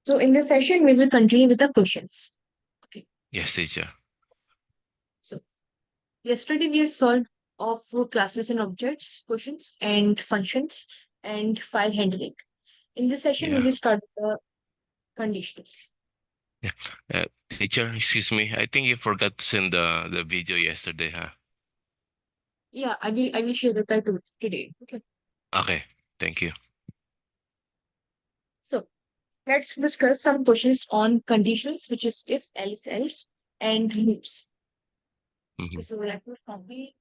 So in this session, we will continue with the questions. Okay. Yes, teacher. So yesterday we had solved of classes and objects, questions and functions and file handling. In this session, we Yeah. will start with the conditionals. Yeah. Teacher, excuse me. I think you forgot to send the video yesterday, huh? Yeah, I will share the title today. Okay. Okay. Thank you. So let's discuss some questions on conditionals, which is if, else, and loops. Okay, Hmm. so let me copy.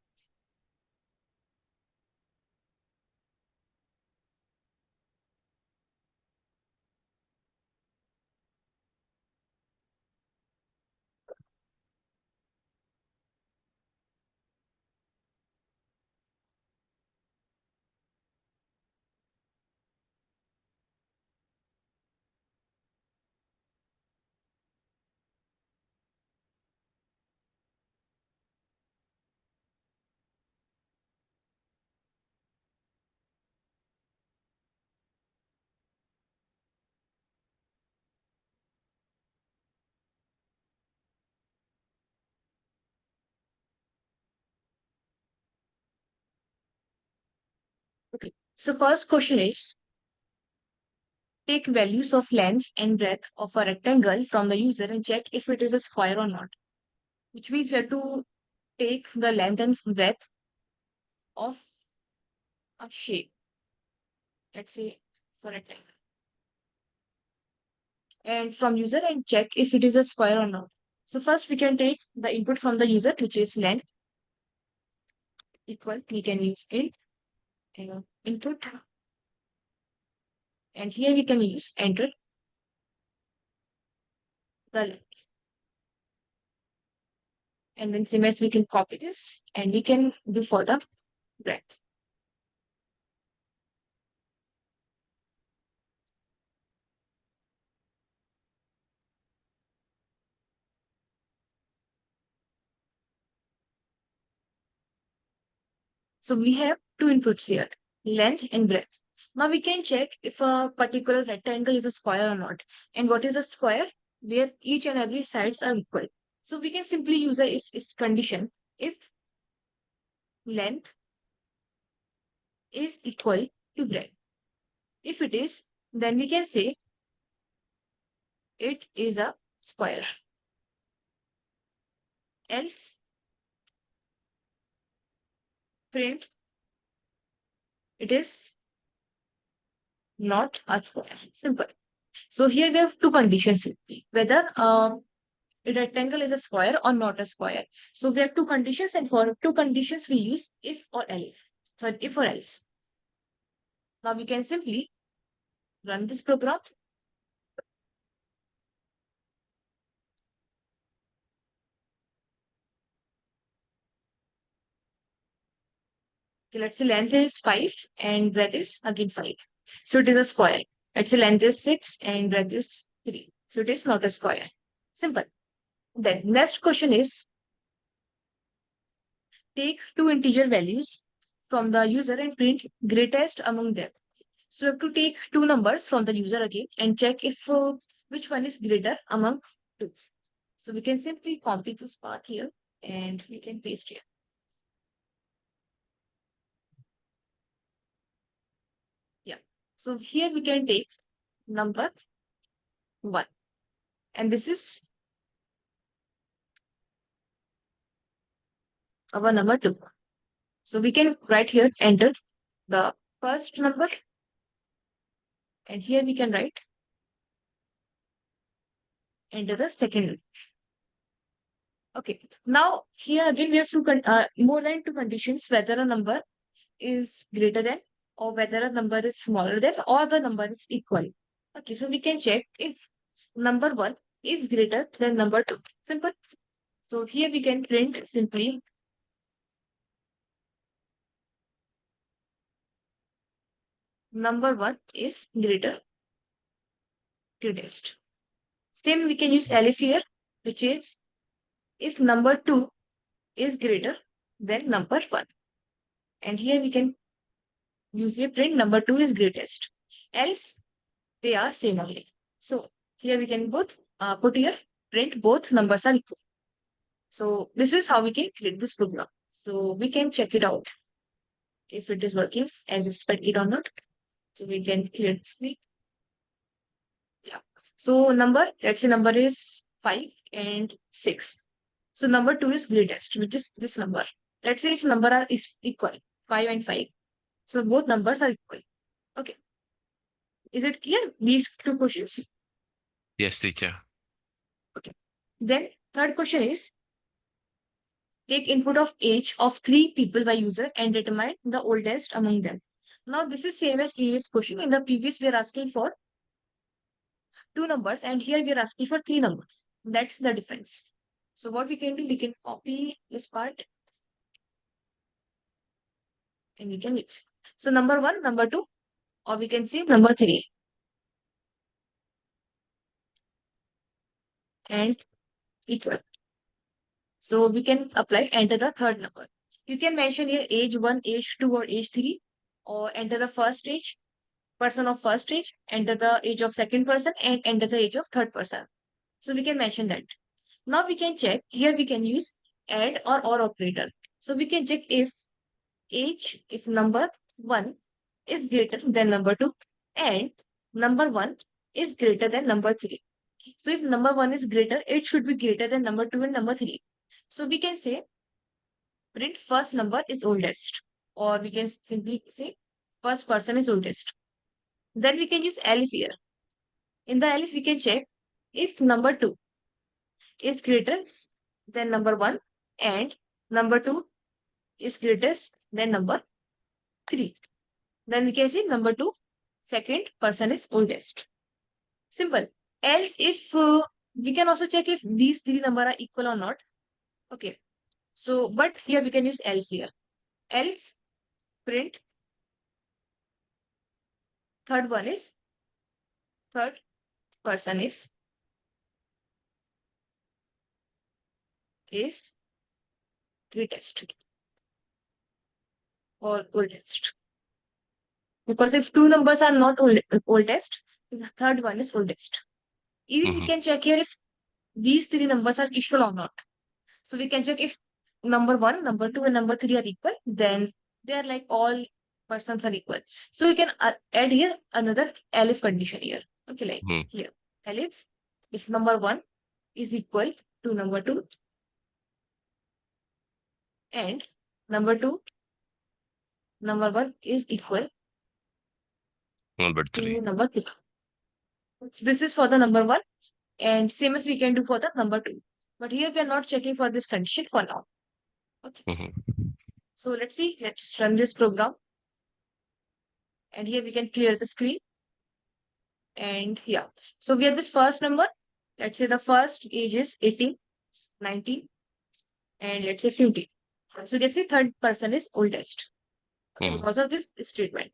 Okay. So first question is take values of length and breadth of a rectangle from the user and check if it is a square or not. Which means we have to take the length and breadth of a shape, let's say for a rectangle, and from user and check if it is a square or not. So first we can take the input from the user, which is length equal, we can use int and input, and here we can use enter the length. And then same as we can copy this and we can do for the breadth. So we have two inputs here, length and breadth. Now we can check if a particular rectangle is a square or not. And what is a square? Where each and every sides are equal. So we can simply use a if is condition. If length is equal to breadth. If it is, then we can say it is a square. Else, print it is not a square. Simple. So here we have two conditions, whether a rectangle is a square or not a square. So we have two conditions, and for two conditions we use if or else. So if or else. Now we can simply run this program. Okay, let's say length is 5 and breadth is again 5. So it is a square. Let's say length is 6 and breadth is 3. So it is not a square. Simple. Then next question is take two integer values from the user and print greatest among them. So you have to take two numbers from the user again and check if which one is greater among two. So we can simply copy this part here and we can paste here. Yeah. So here we can take number 1 and this is our number 2. So we can write here enter the first number and here we can write enter the second number. Okay. Now here again we have more than two conditions, whether a number is greater than or whether a number is smaller than or the number is equal. Okay, so we can check if number 1 is greater than number 2. Simple. So here we can print simply number 1 is greatest. Same we can use elif here, which is if number 2 is greater than number 1. And here we can use a print number 2 is greatest. Else they are same only. So here we can put here, print both numbers are equal. So this is how we can create this program. So we can check it out if it is working as expected or not. So we can clear this screen. Yeah. So let's say number is 5 and 6. So number 2 is greatest, which is this number. Let's say if number is equal, 5 and 5. So both numbers are equal. Okay. Is it clear? These two questions. Yes, teacher. Okay. Then third question is, take input of age of 3 people by user and determine the oldest among them. Now this is same as previous question. In the previous we are asking for 2 numbers and here we are asking for 3 numbers. That's the difference. So what we can do, we can copy this part and we can use. So number 1, number 2, or we can say number 3. And equal. So we can enter the third number. You can mention here age 1, age 2 or age 3, or enter the first age, person of first age, enter the age of second person and enter the age of third person. So we can mention that. Now we can check, here we can use add or operator. So we can check if number 1 is greater than number 2 and number 1 is greater than number 3. So if number 1 is greater, it should be greater than number 2 and number 3. So we can say print first number is oldest, or we can simply say first person is oldest. Then we can use elif here. In the elif, we can check if number 2 is greater than number 1 and number 2 is greatest than number 3. Then we can say number 2, second person is oldest. Simple. Else if we can also check if these 3 numbers are equal or not. Okay. So, but here we can use else here. Else print third person is greatest or oldest. Because if 2 numbers are not oldest, the third one is oldest. Even we can check here if these 3 numbers are equal or not. So we can check if number 1, number 2, and number 3 are equal, then they are like all persons are equal. So we can add here another elif condition here. Okay, like here. Elif, if number 1 is equal to number 2 and number 1 is equal Number 3. to number 3. So this is for the number 1 and same as we can do for the number 2. But here we are not checking for this condition for now. Okay. So let's see. Let's run this program. And here we can clear the screen. And yeah. So we have this first number. Let's say the first age is 18, 19, and let's say 50. So let's say third person is oldest. Okay, because of this statement.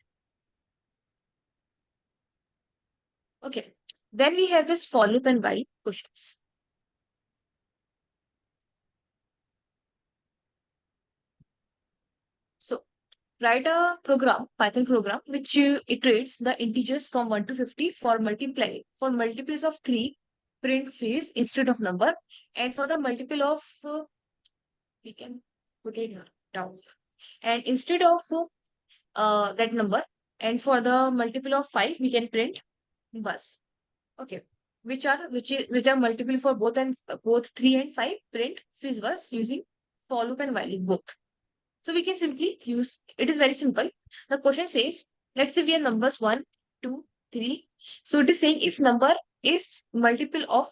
Okay. Then we have this for loop and while questions. So write a program, Python program, which iterates the integers from 1 to 50 for multiply. For multiples of 3, print phase instead of number. And for the multiple of, we can put it down. And instead of that number, and for the multiple of 5, we can print bus. Okay. Which are multiple for both 3 and 5, print fizz bus using for loop and while loop both. So we can simply use, it is very simple. The question says, let's say we have numbers 1, 2, 3. So it is saying if number is multiple of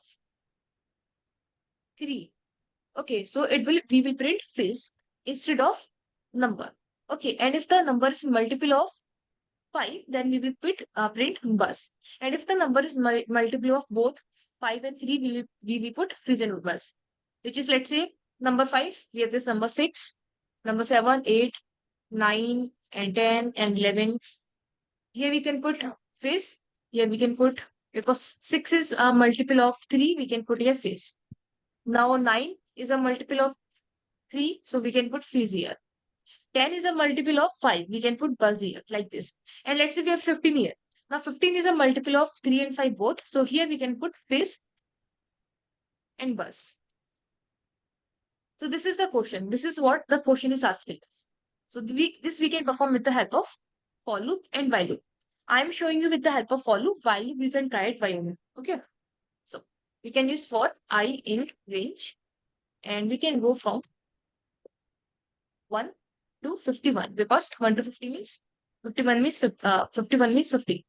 3. Okay, so we will print fizz instead of number. Okay, and if the number is multiple of 5, then we will print bus. And if the number is multiple of both 5 and 3, we will put fizz and bus. Which is, let's say, number 5, we have this number 6, number 7, 8, 9, and 10, and 11. Here we can put fizz. Here we can put, because 6 is a multiple of 3, we can put here fizz. Now 9 is a multiple of 3, so we can put fizz here. 10 is a multiple of 5, we can put buzz here, like this. And let's say we have 15 here. Now 15 is a multiple of 3 and 5 both. So here we can put fizz and buzz. So this is the question. This is what the question is asking us. So this we can perform with the help of for loop and while loop. I'm showing you with the help of for loop. While loop, you can try it by own. Okay. So we can use for I in range, and we can go from 1 to 51 because 1 to 50 means 51 means 51 means 50.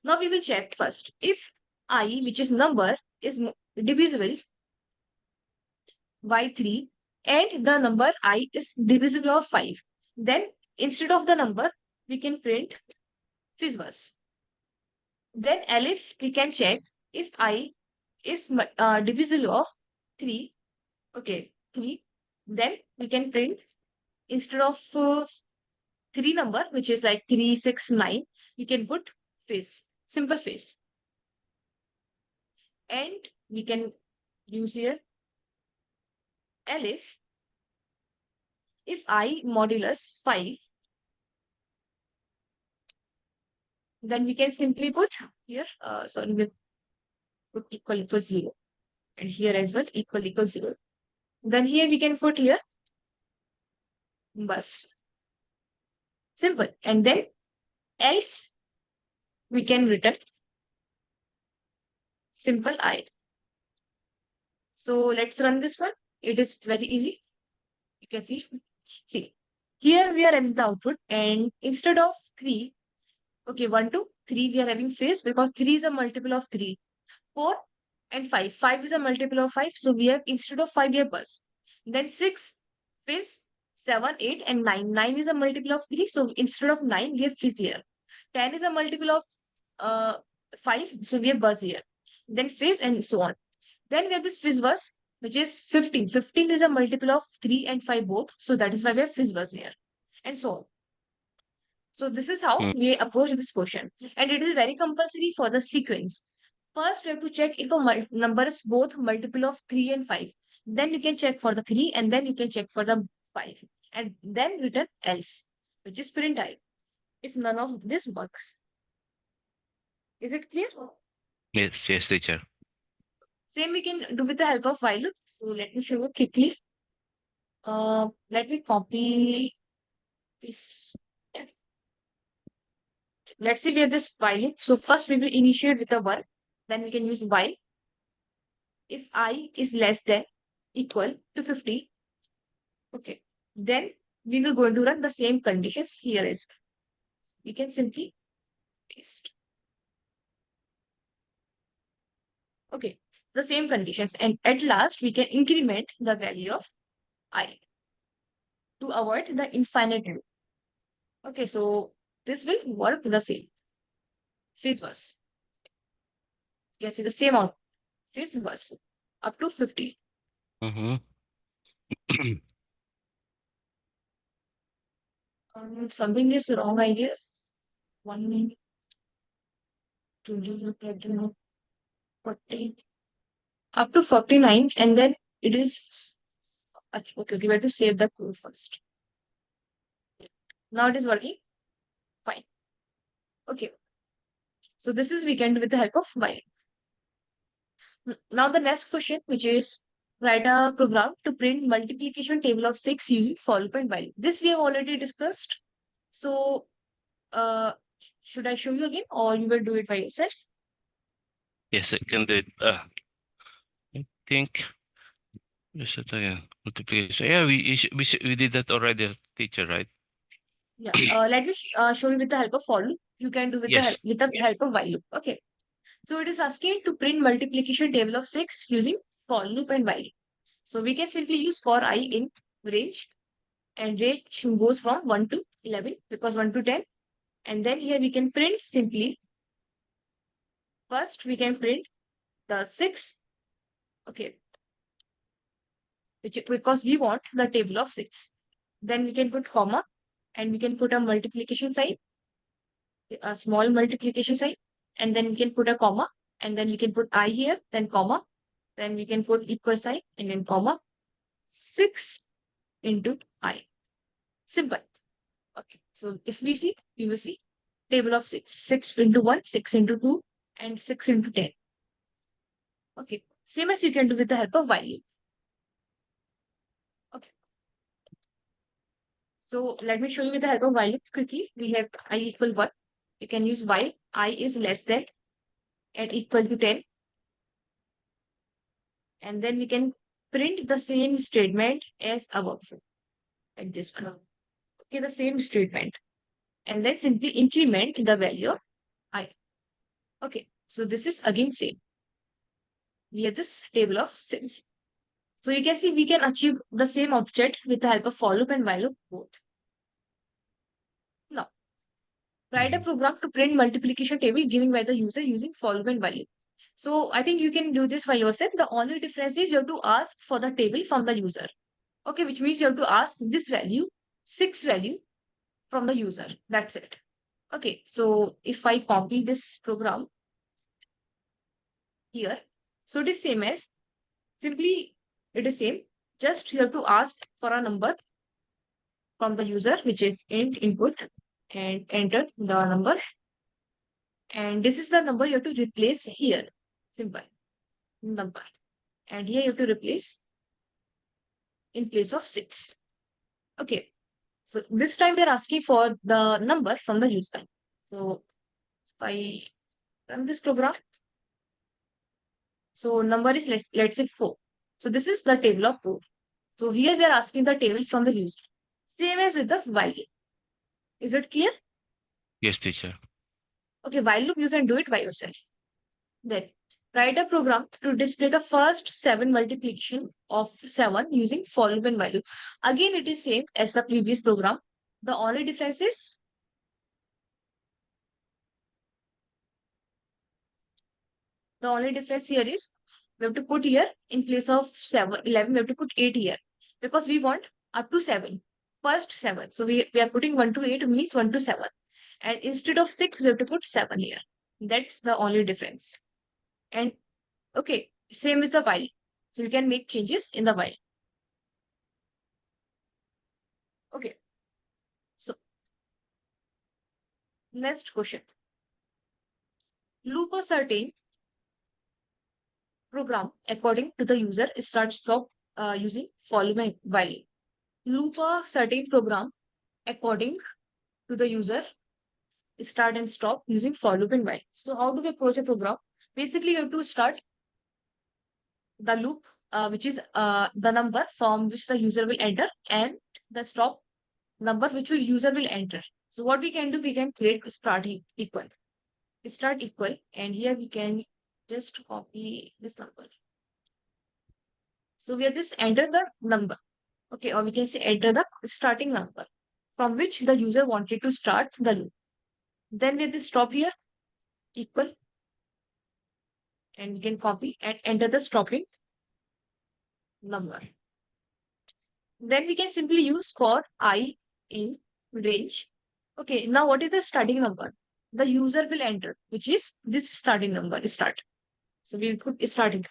Now we will check first if I, which is number, is divisible by 3 and the number I is divisible of 5. Then instead of the number, we can print fizz. Then elif, we can check if I is divisible of 3. Okay, 3. Then we can print instead of 3 number, which is like 3, 6, 9, we can put fizz, simple fizz. And we can use here elif if I modulus 5, then we can simply put here, we put equal 0. And here as well, equal 0. Then here we can put here bus. Simple. And then else we can return simple I. So let's run this one. It is very easy. You can see. See, here we are having the output, and instead of 3, okay, 1, 2, 3, we are having phase because 3 is a multiple of 3. 4 and 5. 5 is a multiple of 5. So we have, instead of 5, we have bus. Then 6, fizz, 7, 8, and 9. 9 is a multiple of 3. So instead of 9, we have fizz here. 10 is a multiple of 5. So we have buzz here. Then fizz and so on. Then we have this fizz buzz, which is 15. 15 is a multiple of 3 and 5 both. So that is why we have fizz buzz here. And so on. So this is how we approach this question. And it is very compulsory for the sequence. First, we have to check if a number is both multiple of 3 and 5. Then you can check for the 3 and then you can check for the 5. And then return else, which is print I. If none of this works. Is it clear? Yes, yes, teacher. Same we can do with the help of while loop. So let me show you quickly. Let me copy this. Let's say we have this while loop. So first we will initiate with a 1. Then we can use while. If I is less than equal to 50, okay, then we will going to run the same conditions here as well. We can simply paste. Okay, the same conditions. And at last, we can increment the value of I to avoid the infinite loop. Okay, so this will work the same. Fizz bus. You can see the same out. Fizz bus up to 50. Something is wrong, I guess. 1, 2, 40. Up to 49, and then it is okay. We have to save the code first. Now it is working fine. Okay, so this is we can do with the help of while. Now the next question, which is write a program to print multiplication table of 6 using for loop and while. This we have already discussed. So should I show you again or you will do it by yourself? Yes, I can do it. I think yes, again multiplication. Yeah, we did that already, teacher, right? Yeah. Let me show you with the help of for loop. You can do with the Yes. help of while loop. Okay. So it is asking to print multiplication table of 6 using for loop and while. So we can simply use for I in range, and range goes from 1 to 11 because 1 to 10. And then here we can print simply. First we can print the 6. Okay. Because we want the table of 6. Then we can put comma and we can put a multiplication sign, a small multiplication sign, and then we can put a comma and then we can put I here, then comma, then we can put equal sign and then comma 6 into I. Simple. Okay. So if we see, you will see table of 6. 6 into 1, 6 into 2, and 6 into 10. Okay. Same as you can do with the help of while loop. Okay. So let me show you with the help of while loop quickly. We have I equal 1. You can use while I is less than and equal to 10. And then we can print the same statement as above, like this one. Okay, the same statement. And then simply increment the value of I. Okay, so this is again same. We have this table of 6. So you can see we can achieve the same object with the help of for loop and while loop both. Now, write a program to print multiplication table given by the user using for loop and while loop. So I think you can do this by yourself. The only difference is you have to ask for the table from the user. Okay, which means you have to ask this value, 6 value from the user. That's it. Okay, so if I copy this program here, so it is same as simply it is same. Just you have to ask for a number from the user, which is int input, and enter the number. And this is the number you have to replace here. Simple number. And here you have to replace in place of 6. Okay. So this time we are asking for the number from the user. So if I run this program, so number is let's say 4. So this is the table of 4. So here we are asking the table from the user. Same as with the while loop. Is it clear? Yes, teacher. Okay, while loop you can do it by yourself. Then write a program to display the first 7 multiplication of 7 using for loop and while loop. Again, it is same as the previous program. The only difference is here is we have to put here in place of 11, we have to put 8 here because we want up to 7. First 7. So we are putting 1 to 8 means 1 to 7. And instead of 6, we have to put 7 here. That's the only difference. And okay, same is the while. So you can make changes in the while. Okay. So next question. Loop a certain program according to the user start stop using for loop and while. Loop a certain program according to the user start and stop using for loop and while. So how do we approach a program? Basically, you have to start the loop, which is the number from which the user will enter, and the stop number which will user will enter. So what we can do, we can create start equal, and here we can just copy this number. So we have this enter the number, okay, or we can say enter the starting number from which the user wanted to start the loop. Then we have this stop here equal, and we can copy and enter the stopping number. Then we can simply use for I in range. Okay, now what is the starting number? The user will enter, which is this starting number, start. So we will put starting.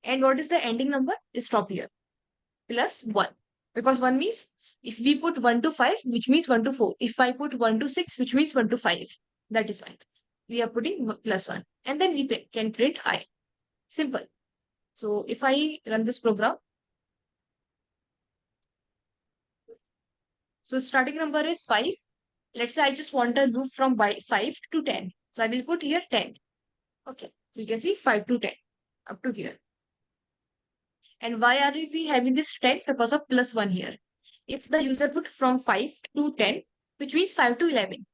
And what is the ending number? Stop here. Plus 1. Because 1 means if we put 1 to 5, which means 1 to 4. If I put 1 to 6, which means 1 to 5. That is fine. We are putting plus 1. And then we can print I. Simple. So if I run this program, so starting number is 5. Let's say I just want a loop from 5 to 10. So I will put here 10. Okay. So you can see 5 to 10 up to here. And why are we having this 10? Because of plus 1 here. If the user put from 5 to 10, which means 5 to 11.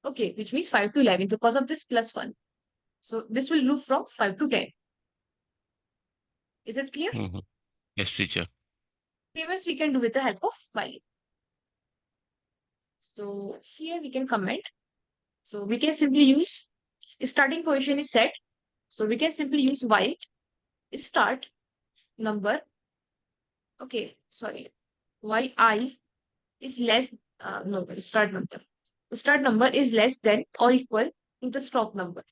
Okay, which means 5 to 11 because of this plus 1. So this will loop from 5 to 10. Is it clear? Yes, teacher. Same as we can do with the help of while. So here we can comment. So we can simply use starting position is set. So we can simply use while start number. Okay, sorry. Why I is less, no, start number. The start number is less than or equal to the stop number.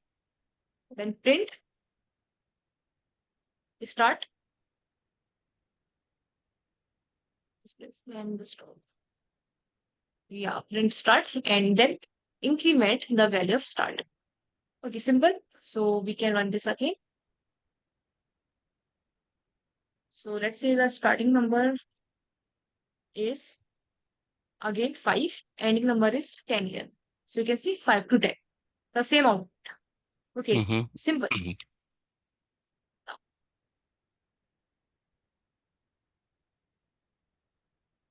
Then print start is less than the stop. Yeah, print start and then increment the value of start. Okay, simple. So we can run this again. So let's say the starting number is again 5, ending number is 10 here. So you can see 5 to 10, the same amount. Okay, Mm-hmm. simple.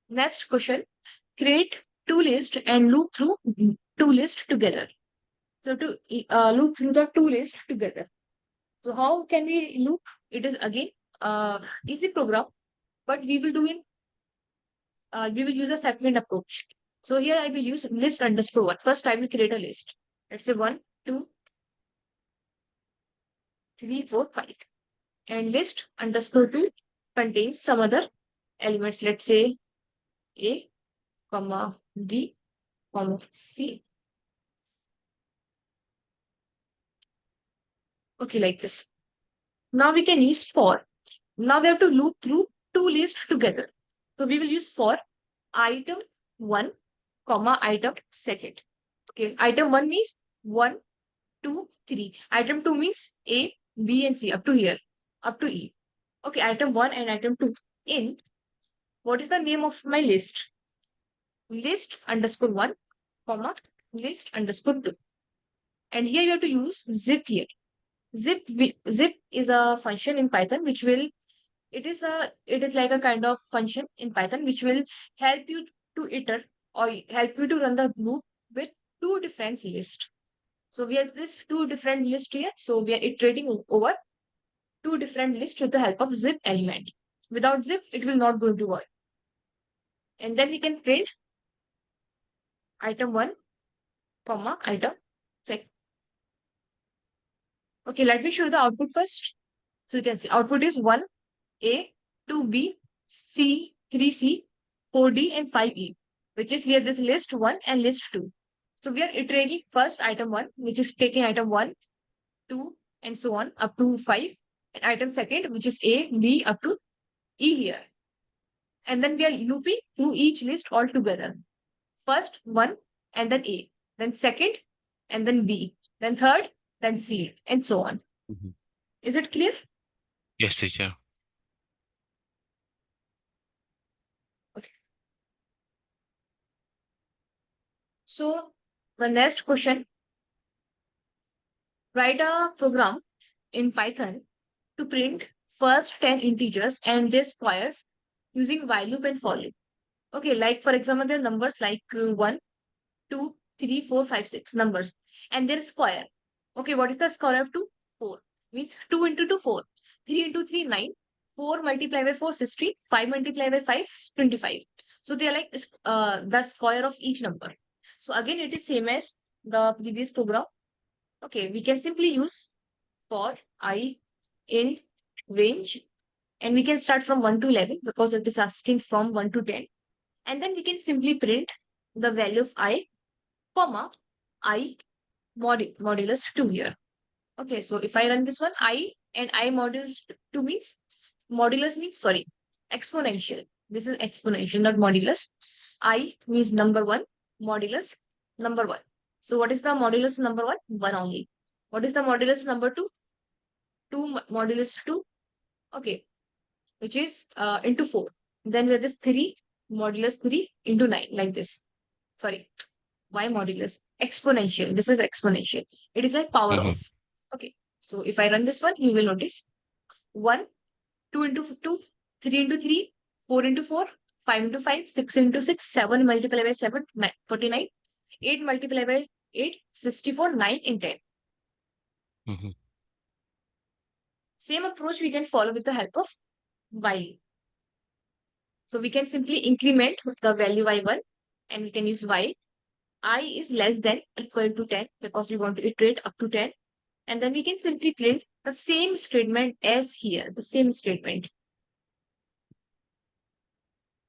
Next question, create two lists and loop through two lists together. So to loop through the two lists together. So how can we loop? It is again easy program, but we will use a second approach. So here I will use list underscore one. First I will create a list. Let's say 1, 2, 3, 4, 5. And list underscore 2 contains some other elements. Let's say A, comma B, comma C. Okay, like this. Now we can use for. Now we have to loop through two lists together. So we will use for item 1, comma item second. Okay, item 1 means 1, 2, 3. Item 2 means A, B, and C up to here, up to E. Okay, item 1 and item 2 in. What is the name of my list? List underscore 1, comma list underscore 2. And here you have to use zip here. Zip is a function in Python which will it is like a kind of function in Python which will help you to iterate or help you to run the loop with two different lists. So we have this two different lists here. So we are iterating over two different lists with the help of zip element. Without zip, it will not going to work. And then we can print item 1, comma item second. Okay, let me show you the output first. So you can see output is 1A, 2B, C, 3C, 4D, and 5E, which is we have this list 1 and list 2. So we are iterating first item 1, which is taking item 1, 2, and so on up to 5, and item second, which is A, B, up to E here. And then we are looping through each list all together. First 1, and then A, then second, and then B, then third, then C, and so on. Mm-hmm. Is it clear? Yes, teacher. Okay. So the next question, write a program in Python to print first 10 integers and their squares using while loop and for loop. Okay, like for example, there are numbers like 1, 2, 3, 4, 5, 6 numbers and their square. Okay, what is the square of 2? 4. Means 2 into 2, 4. 3 into 3, 9. 4 multiplied by 4, 16. 5 multiplied by 5, 25. So they are like the square of each number. So again, it is same as the previous program. Okay, we can simply use for I in range and we can start from 1 to 11 because it is asking from 1 to 10. And then we can simply print the value of I, comma, I modulus 2 here. Okay, so if I run this one, I and I modulus 2 means, modulus means, sorry, exponential. This is exponential, not modulus. I means number 1, modulus number 1. So what is the modulus number 1? 1 only. What is the modulus number 2? 2 modulus 2. Okay, which is into 4. Then we have this 3 modulus 3 into 9 like this. Sorry, why modulus? Exponential. This is exponential. It is like power Mm-hmm. of. Okay, so if I run this one, you will notice 1, 2 into 2, 3 into 3, 4 into 4, 5 into 5, 6 into 6, 7 multiplied by 7, 49, 8 multiplied by 8, 64, 9 in 10. Mm-hmm. Same approach we can follow with the help of while. So we can simply increment the value y1 and we can use while I is less than equal to 10 because we want to iterate up to 10. And then we can simply print the same statement as here, the same statement.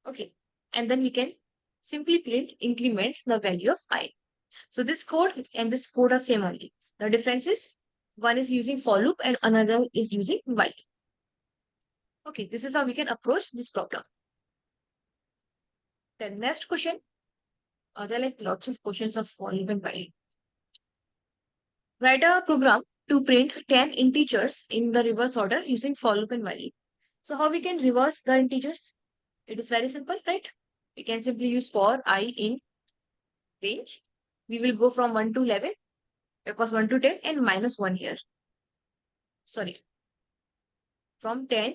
Okay. And then we can simply print increment the value of I. So this code and this code are same only. The difference is one is using for loop and another is using while. Okay, this is how we can approach this problem. The next question, There are like lots of questions of for loop and while. Write a program to print 10 integers in the reverse order using for loop and while loop. So how we can reverse the integers? It is very simple, right? We can simply use for I in range. We will go from 1 to 11, because 1 to 10 and minus 1 here. Sorry, from 10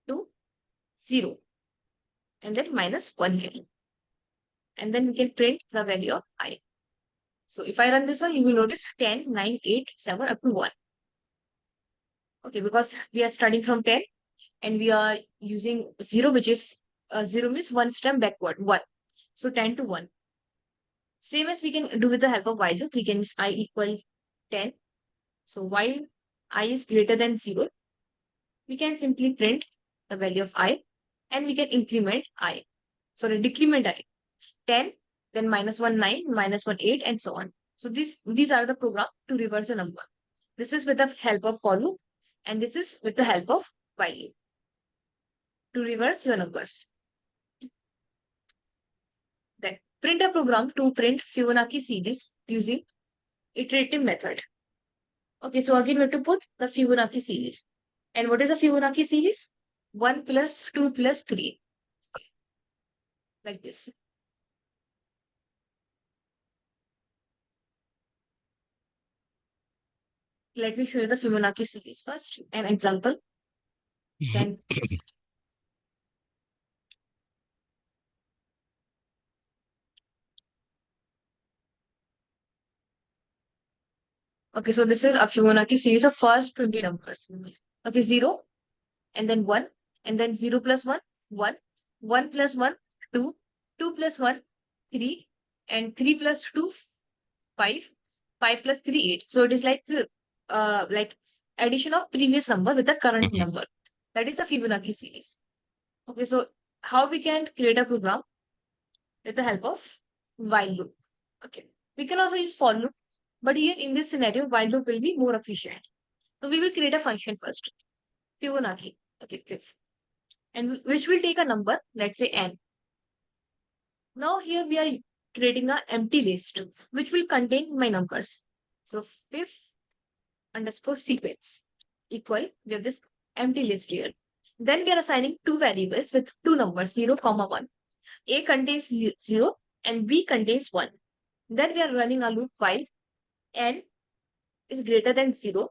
to 0 and then minus 1 here. And then we can print the value of I. So if I run this one, you will notice 10, 9, 8, 7 up to 1. Okay, because we are starting from 10 and we are using 0, which is 0 means one step backward, 1. So 10 to 1. Same as we can do with the help of while loop, we can use I equal 10. So while I is greater than 0, we can simply print the value of I and we can increment I. Sorry, decrement I. 10, then minus 1, 9, minus 1, 8, and so on. So these are the program to reverse a number. This is with the help of for loop, and this is with the help of while loop to reverse your numbers. Then print a program to print Fibonacci series using iterative method. Okay, so again we have to put the Fibonacci series. And what is a Fibonacci series? 1 plus 2 plus 3. Like this. Let me show you the Fibonacci series first. An example. Then okay, so this is a Fibonacci series of first 20 numbers. Okay, 0, and then 1, and then 0 plus 1, 1, 1 plus 1, 2, 2 plus 1, 3, and 3 plus 2, 5, 5 plus 3, 8. So it is like addition of previous number with the current number. That is a Fibonacci series. Okay, so how we can create a program with the help of while loop. Okay, we can also use for loop, but here in this scenario, while loop will be more efficient. So we will create a function first, Fibonacci. Okay, fifth, and which will take a number, let's say n. Now here we are creating an empty list, which will contain my numbers. So fifth underscore sequence equal, we have this empty list here. Then we are assigning two variables with two numbers, 0, 1. A contains 0 and B contains 1. Then we are running a loop while n is greater than 0.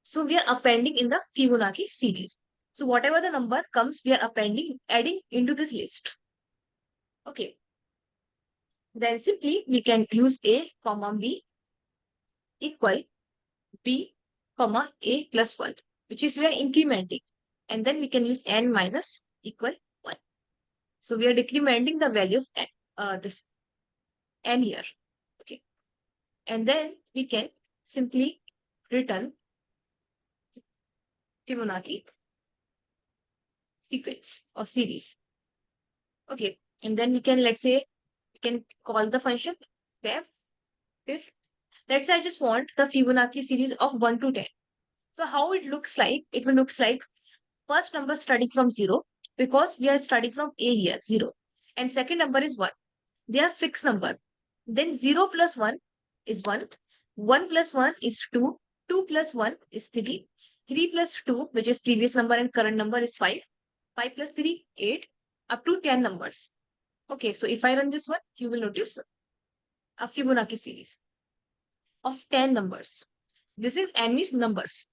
So we are appending in the Fibonacci series. So whatever the number comes, we are adding into this list. Okay. Then simply we can use A, comma B equal B, comma A plus 1, which is we are incrementing. And then we can use n minus equal 1. So we are decrementing the value of n, this n here. Okay. And then we can simply return Fibonacci sequence or series. Okay. And then we can, let's say, we can call the function fifth. Let's say I just want the Fibonacci series of 1 to 10. So how it looks like? It will looks like first number starting from 0, because we are starting from A here, 0. And second number is 1. They are fixed number. Then 0 plus 1 is 1. 1 plus 1 is 2. 2 plus 1 is 3. 3 plus 2, which is previous number and current number, is 5. 5 plus 3, 8. Up to 10 numbers. Okay, so if I run this one, you will notice a Fibonacci series of 10 numbers. This is n means numbers.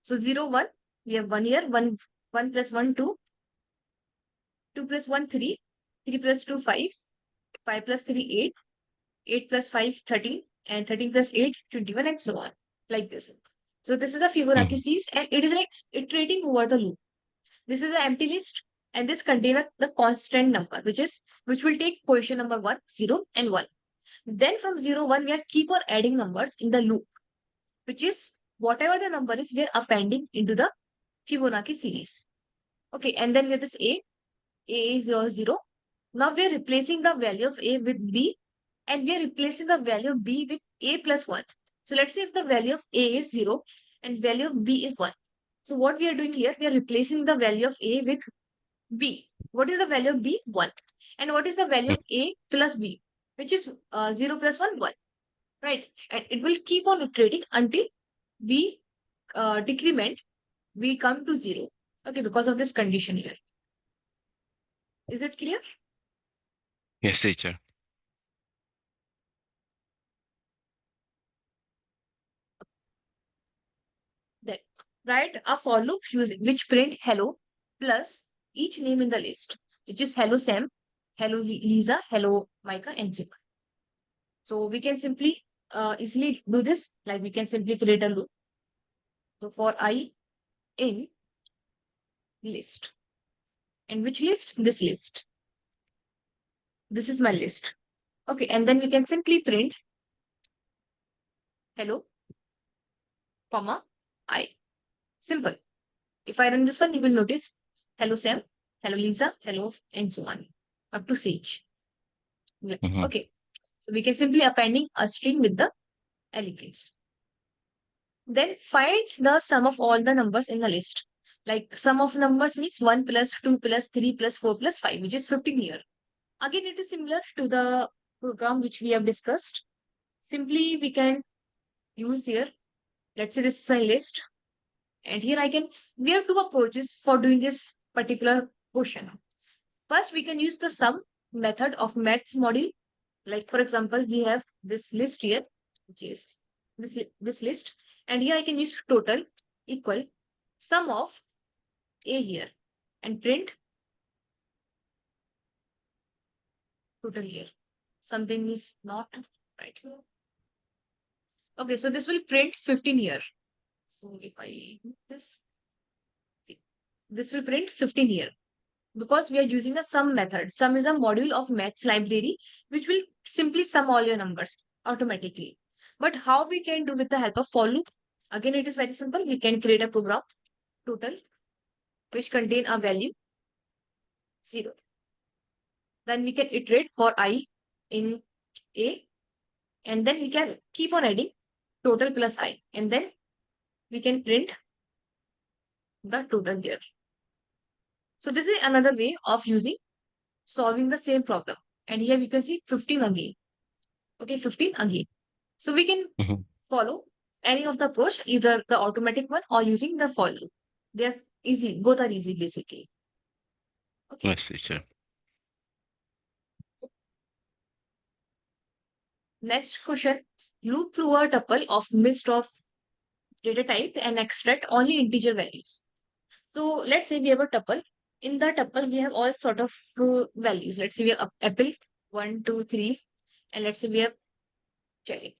So 0, 1, we have 1 here, 1 plus 1, 2, 2 plus 1, 3, 3 plus 2, 5, 5 plus 3, 8, 8 plus 5, 13, and 13 plus 8, 21, and so on, like this. So this is a Fibonacci series, and it is like iterating over the loop. This is an empty list, and this contains the constant number, which will take position number 1, 0, and 1. Then from 0, 1, we are keep on adding numbers in the loop, which is whatever the number is, we are appending into the Fibonacci series. Okay, and then we have this A is 0. Now we are replacing the value of A with B, and we are replacing the value of B with A plus 1. So let's say if the value of A is 0 and value of B is 1. So what we are doing here, we are replacing the value of A with B. What is the value of B? 1. And what is the value of A plus B, which is 0 plus 1, 1, right? And it will keep on iterating until we decrement, we come to 0. Okay, because of this condition here. Is it clear? Yes, teacher. Then write a for loop using which print hello plus each name in the list, which is hello Sam, hello Lisa, hello Micah, and so on. So we can simply easily do this. Like we can simply create a loop. So for I in list. And which list? This list. This is my list. Okay, and then we can simply print hello, comma, I. Simple. If I run this one, you will notice hello Sam, hello Lisa, hello, and so on. Up to Sage. Mhm. Okay. So we can simply appending a string with the elements. Then find the sum of all the numbers in the list. Like sum of numbers means 1 plus 2 plus 3 plus 4 plus 5, which is 15 here. Again, it is similar to the program which we have discussed. Simply, we can use here. Let's say this is my list. And here we have two approaches for doing this particular question. First, we can use the sum method of maths module. Like for example, we have this list here, which is this list. And here I can use total equal sum of A here and print total here. Something is not right here. Okay, so this will print 15 here. So if I do this, see, this will print 15 here because we are using a sum method. Sum is a module of maths library which will simply sum all your numbers automatically. But how we can do with the help of for loop? Again, it is very simple. We can create a program total which contain a value 0. Then we can iterate for I in A, and then we can keep on adding total plus I, and then we can print the total there. So this is another way of solving the same problem. And here we can see 15 again. Okay, 15 again. So we can Mhm. follow any of the approach, either the automatic one or using the for loop. They're easy, both are easy basically. Okay. Yes, teacher. Next question. Loop through a tuple of list of data type and extract only integer values. So let's say we have a tuple. In the tuple, we have all sort of values. Let's say we have apple 1, 2, 3, and let's say we have cherry.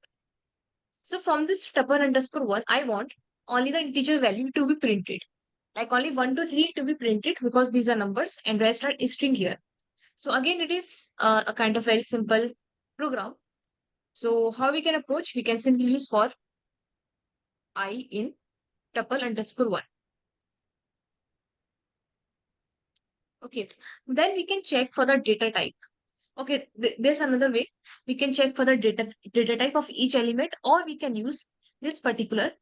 So from this tuple underscore 1, I want only the integer value to be printed. Like only 1 to 3 to be printed because these are numbers and rest are string here. So again, it is a kind of very simple program. So how we can approach? We can simply use for I in tuple underscore 1. Okay, then we can check for the data type. Okay, there's another way. We can check for the data type of each element, or we can use this particular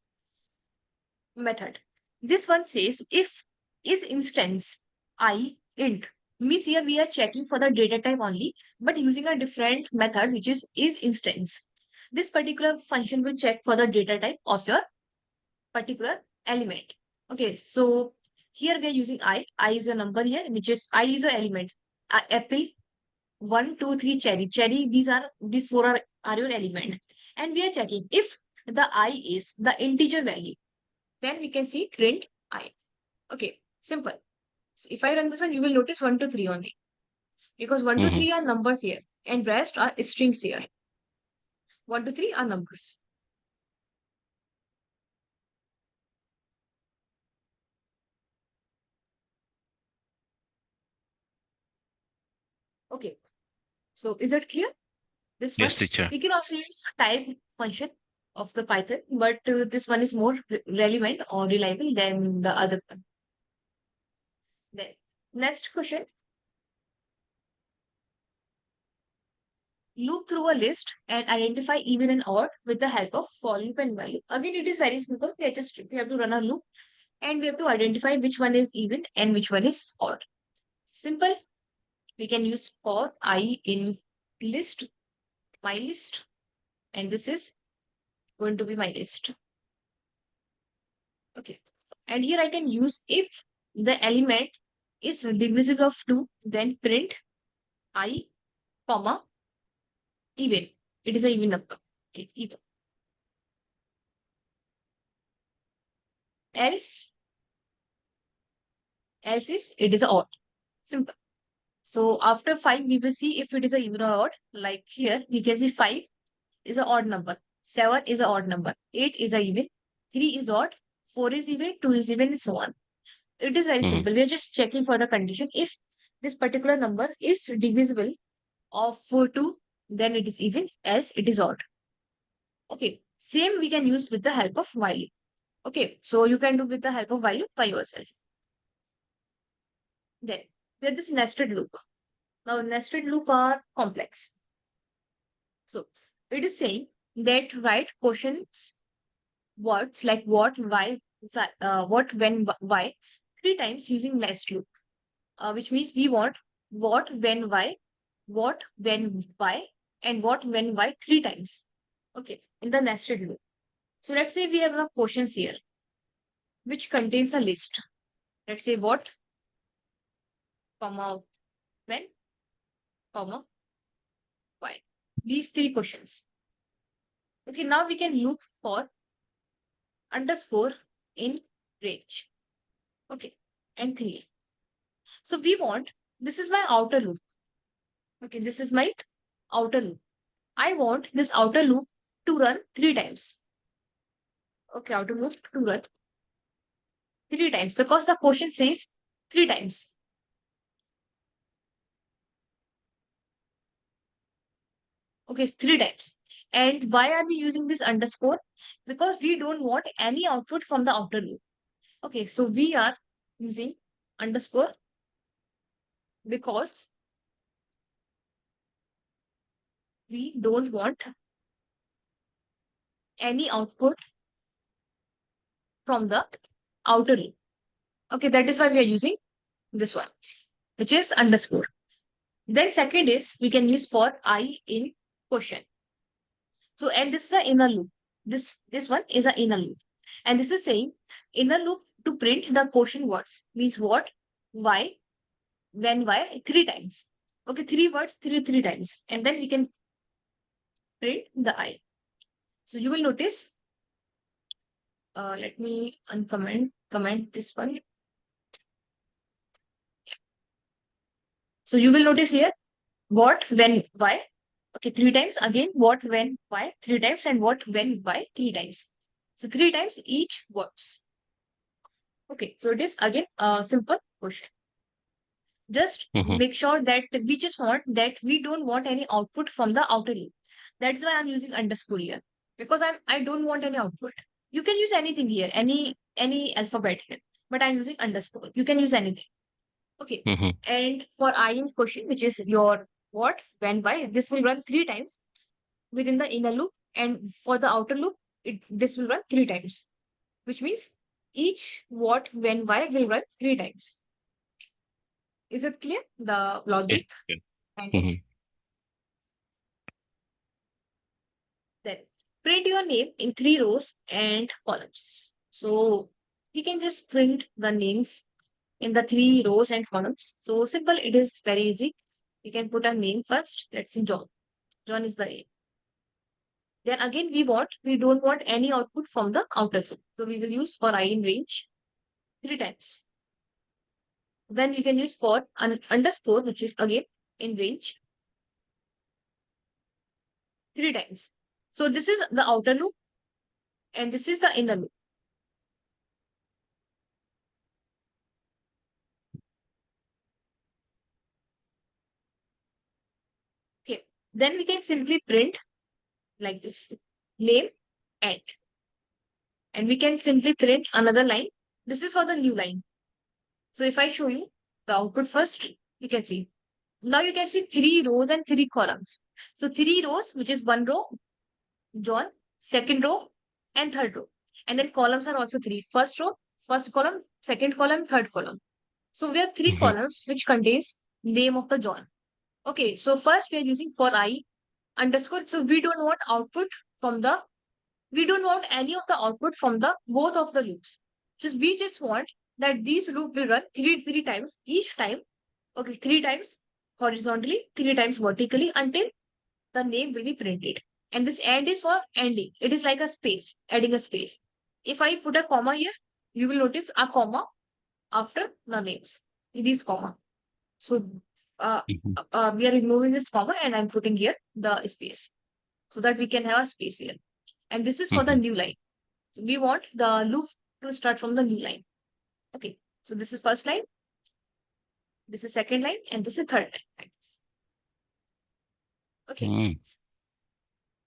method. This one says if is instance I int, means here we are checking for the data type only, but using a different method, which is instance. This particular function will check for the data type of your particular element. Okay, so here we are using I. I is a number here, which is I is an element. Apple 1, 2, 3, cherry. Cherry, these four are your element. And we are checking if the I is the integer value, then we can see print I. Okay, simple. So if I run this one, you will notice 1 to 3 only. Because 1 to Mhm. 3 are numbers here and rest are strings here. 1 to 3 are numbers. Okay, so is that clear? This one, Yes, teacher. we can also use type function of the Python, but this one is more relevant or reliable than the other one. Then next question, loop through a list and identify even and odd with the help of for loop and value. Again, it is very simple. We have to run a loop and we have to identify which one is even and which one is odd. Simple. we can use for I in list, my list, and this is going to be my list. Okay. And here I can use if the element is divisible of 2, then print I, comma, even. It is a even number. Okay, even. Else is it is a odd. Simple. So after 5, we will see if it is a even or odd. Like here, we can see 5 is an odd number. 7 is an odd number. 8 is a even. 3 is odd. 4 is even. 2 is even, and so on. It is very Mhm. simple. We are just checking for the condition. If this particular number is divisible of 2, then it is even, else it is odd. Okay. Same we can use with the help of while loop. Okay. So you can do with the help of while loop by yourself. Then we have this nested loop. Now nested loop are complex. So it is saying that write questions words like what, why, what, when, why 3 times using nested loop, which means we want what, when, why, what, when, why, and what, when, why 3 times. Okay, in the nested loop. So let's say we have a questions here which contains a list. Let's say what, comma, when, comma, why. These 3 questions. Okay, now we can look for underscore in range. Okay, and 3. So we want, this is my outer loop. Okay, this is my outer loop. I want this outer loop to run 3 times. Okay, outer loop to run 3 times because the question says 3 times. Okay, 3 times. And why are we using this underscore? Because we don't want any output from the outer loop. Okay, so we are using underscore because we don't want any output from the outer loop. Okay, that is why we are using this one, which is underscore. Then second is we can use for I in question. So, and this is an inner loop. This one is an inner loop. And this is saying inner loop to print the question words means what, why, when, why 3 times. Okay, 3 words, 3 times. And then we can print the I. So you will notice, let me comment this one. So you will notice here what, when, why. Okay, 3 times. Again, what, when, why 3 times, and what, when, why 3 times. So 3 times each words. Okay, so it is again a simple question. Just Mhm. make sure that we just want that we don't want any output from the outer loop. That's why I'm using underscore here because I don't want any output. You can use anything here, any alphabet here, but I'm using underscore. You can use anything. Okay, Mhm. and for I in question, which is your what, when, why, this will run 3 times within the inner loop, and for the outer loop, this will run 3 times, which means each what, when, why will run 3 times. Is it clear? The Yeah. logic Yeah. behind it. Mhm. Then print your name in 3 rows and columns. So we can just print the names in the 3 rows and columns. So simple, it is very easy. We can put a name first. Let's see John. John is the name. Then again, we don't want any output from the outer loop. So we will use for I in range 3 times. Then we can use for an underscore, which is again in range 3 times. So this is the outer loop and this is the inner loop. Okay. Then we can simply print like this name and we can simply print another line. This is for the new line. So if I show you the output first, you can see. Now you can see 3 rows and 3 columns. So 3 rows, which is 1 row, John, second row, and third row. And then columns are also 3. First row, first column, second column, third column. So we have 3 Mhm. columns which contains name of the John. Okay, so first we are using for I underscore. So we don't want output from the, we don't want any of the output from the both of the loops. We just want that these loop will run three times each time. Okay, three times horizontally, three times vertically until the name will be printed. And this end is for ending. It is like a space, adding a space. If I put a comma here, you will notice a comma after the names. It is comma. So Mhm. we are removing this comma and I'm putting here the space so that we can have a space here. And this is for the Mhm. new line. So we want the loop to start from the new line. Okay. So this is first line, this is second line, and this is third line like this. Okay. Mm.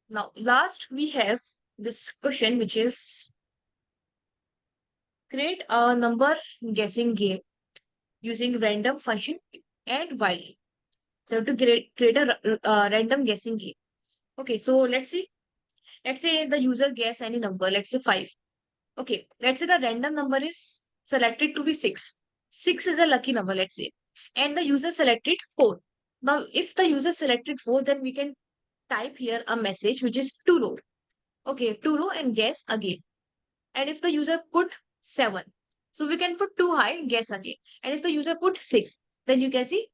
Now last we have this question which is create a number guessing game using random function and while. So to create a random guessing game. Okay, so let's see. Let's say the user guess any number. Let's say 5. Okay, let's say the random number is selected to be 6. 6 is a lucky number, let's say. And the user selected 4. Now, if the user selected 4, then we can type here a message which is too low. Okay, too low and guess again. And if the user put 7, so we can put too high, guess again. And if the user put 6, then you can see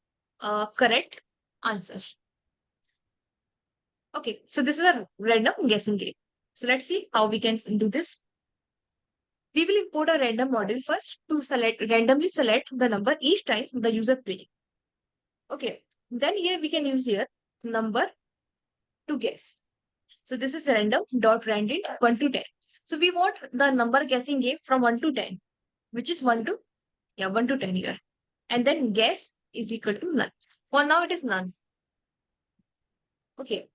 correct answer. Okay, so this is a random guessing game. So let's see how we can do this. We will import a random model first to randomly select the number each time the user play. Okay, then here we can use here number to guess. So this is random dot random 1 to 10. So we want the number guessing game from 1 to 10, which is 1 to 1 to 10 here. And then guess is equal to none. For now it is none. Okay,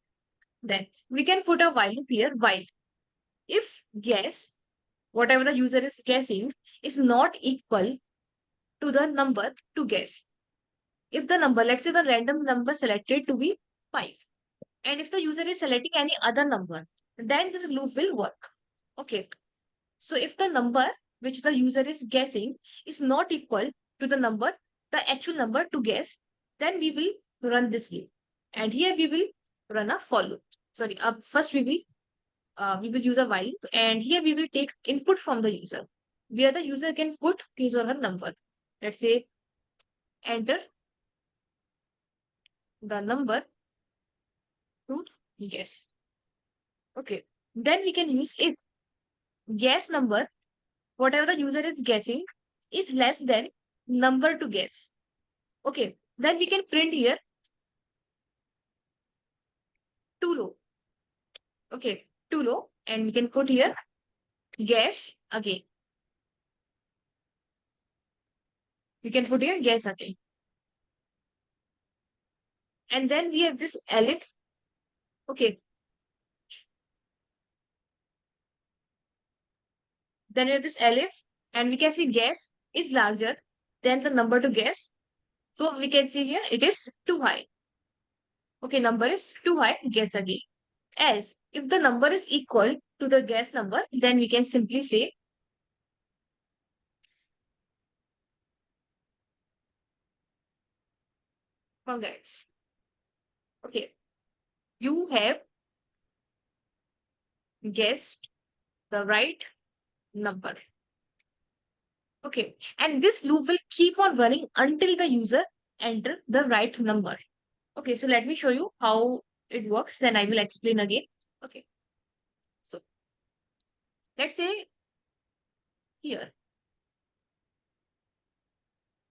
then we can put a while loop here while if guess whatever the user is guessing is not equal to the number to guess. If the number, let's say the random number selected to be 5, and if the user is selecting any other number, then this loop will work. Okay. So if the number which the user is guessing is not equal to the number, the actual number to guess, then we will run this loop. And here we will run a for loop. Sorry, first we will use a while loop, and here we will take input from the user, where the user can put his or her number. Let's say enter the number to guess. Okay. Then we can use if guess number, whatever the user is guessing, is less than number to guess. Okay. Then we can print here too low. Okay. Too low. And we can put here guess again. We can put here guess again. And then we have this elif. Okay. Then we have this elif. And we can see guess is larger than the number to guess. So we can see here it is too high. Okay, number is too high, guess again. As if the number is equal to the guess number, then we can simply say congrats. Okay, you have guessed the right number. Okay, and this loop will keep on running until the user enter the right number. Okay, so let me show you how it works. Then I will explain again. Okay, so let's say here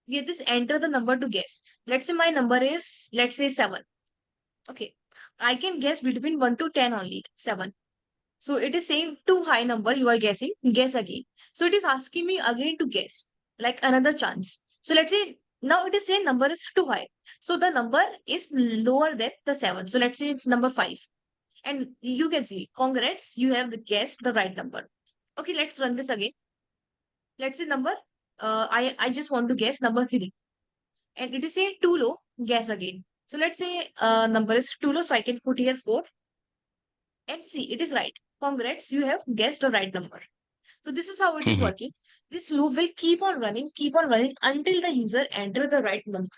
we have this enter the number to guess. Let's say my number is, let's say 7. Okay, I can guess between 1 to 10 only, 7. So it is saying too high number you are guessing, guess again. So it is asking me again to guess, like another chance. So let's say now it is saying number is too high. So the number is lower than the 7. So let's say it's number 5. And you can see, congrats, you have guessed the right number. Okay, let's run this again. Let's say number, I just want to guess number 3. And it is saying too low, guess again. So let's say number is too low, so I can put here 4. And see, it is right. Congrats, you have guessed the right number. So this is how it is Mhm. working. This loop will keep on running until the user enter the right number.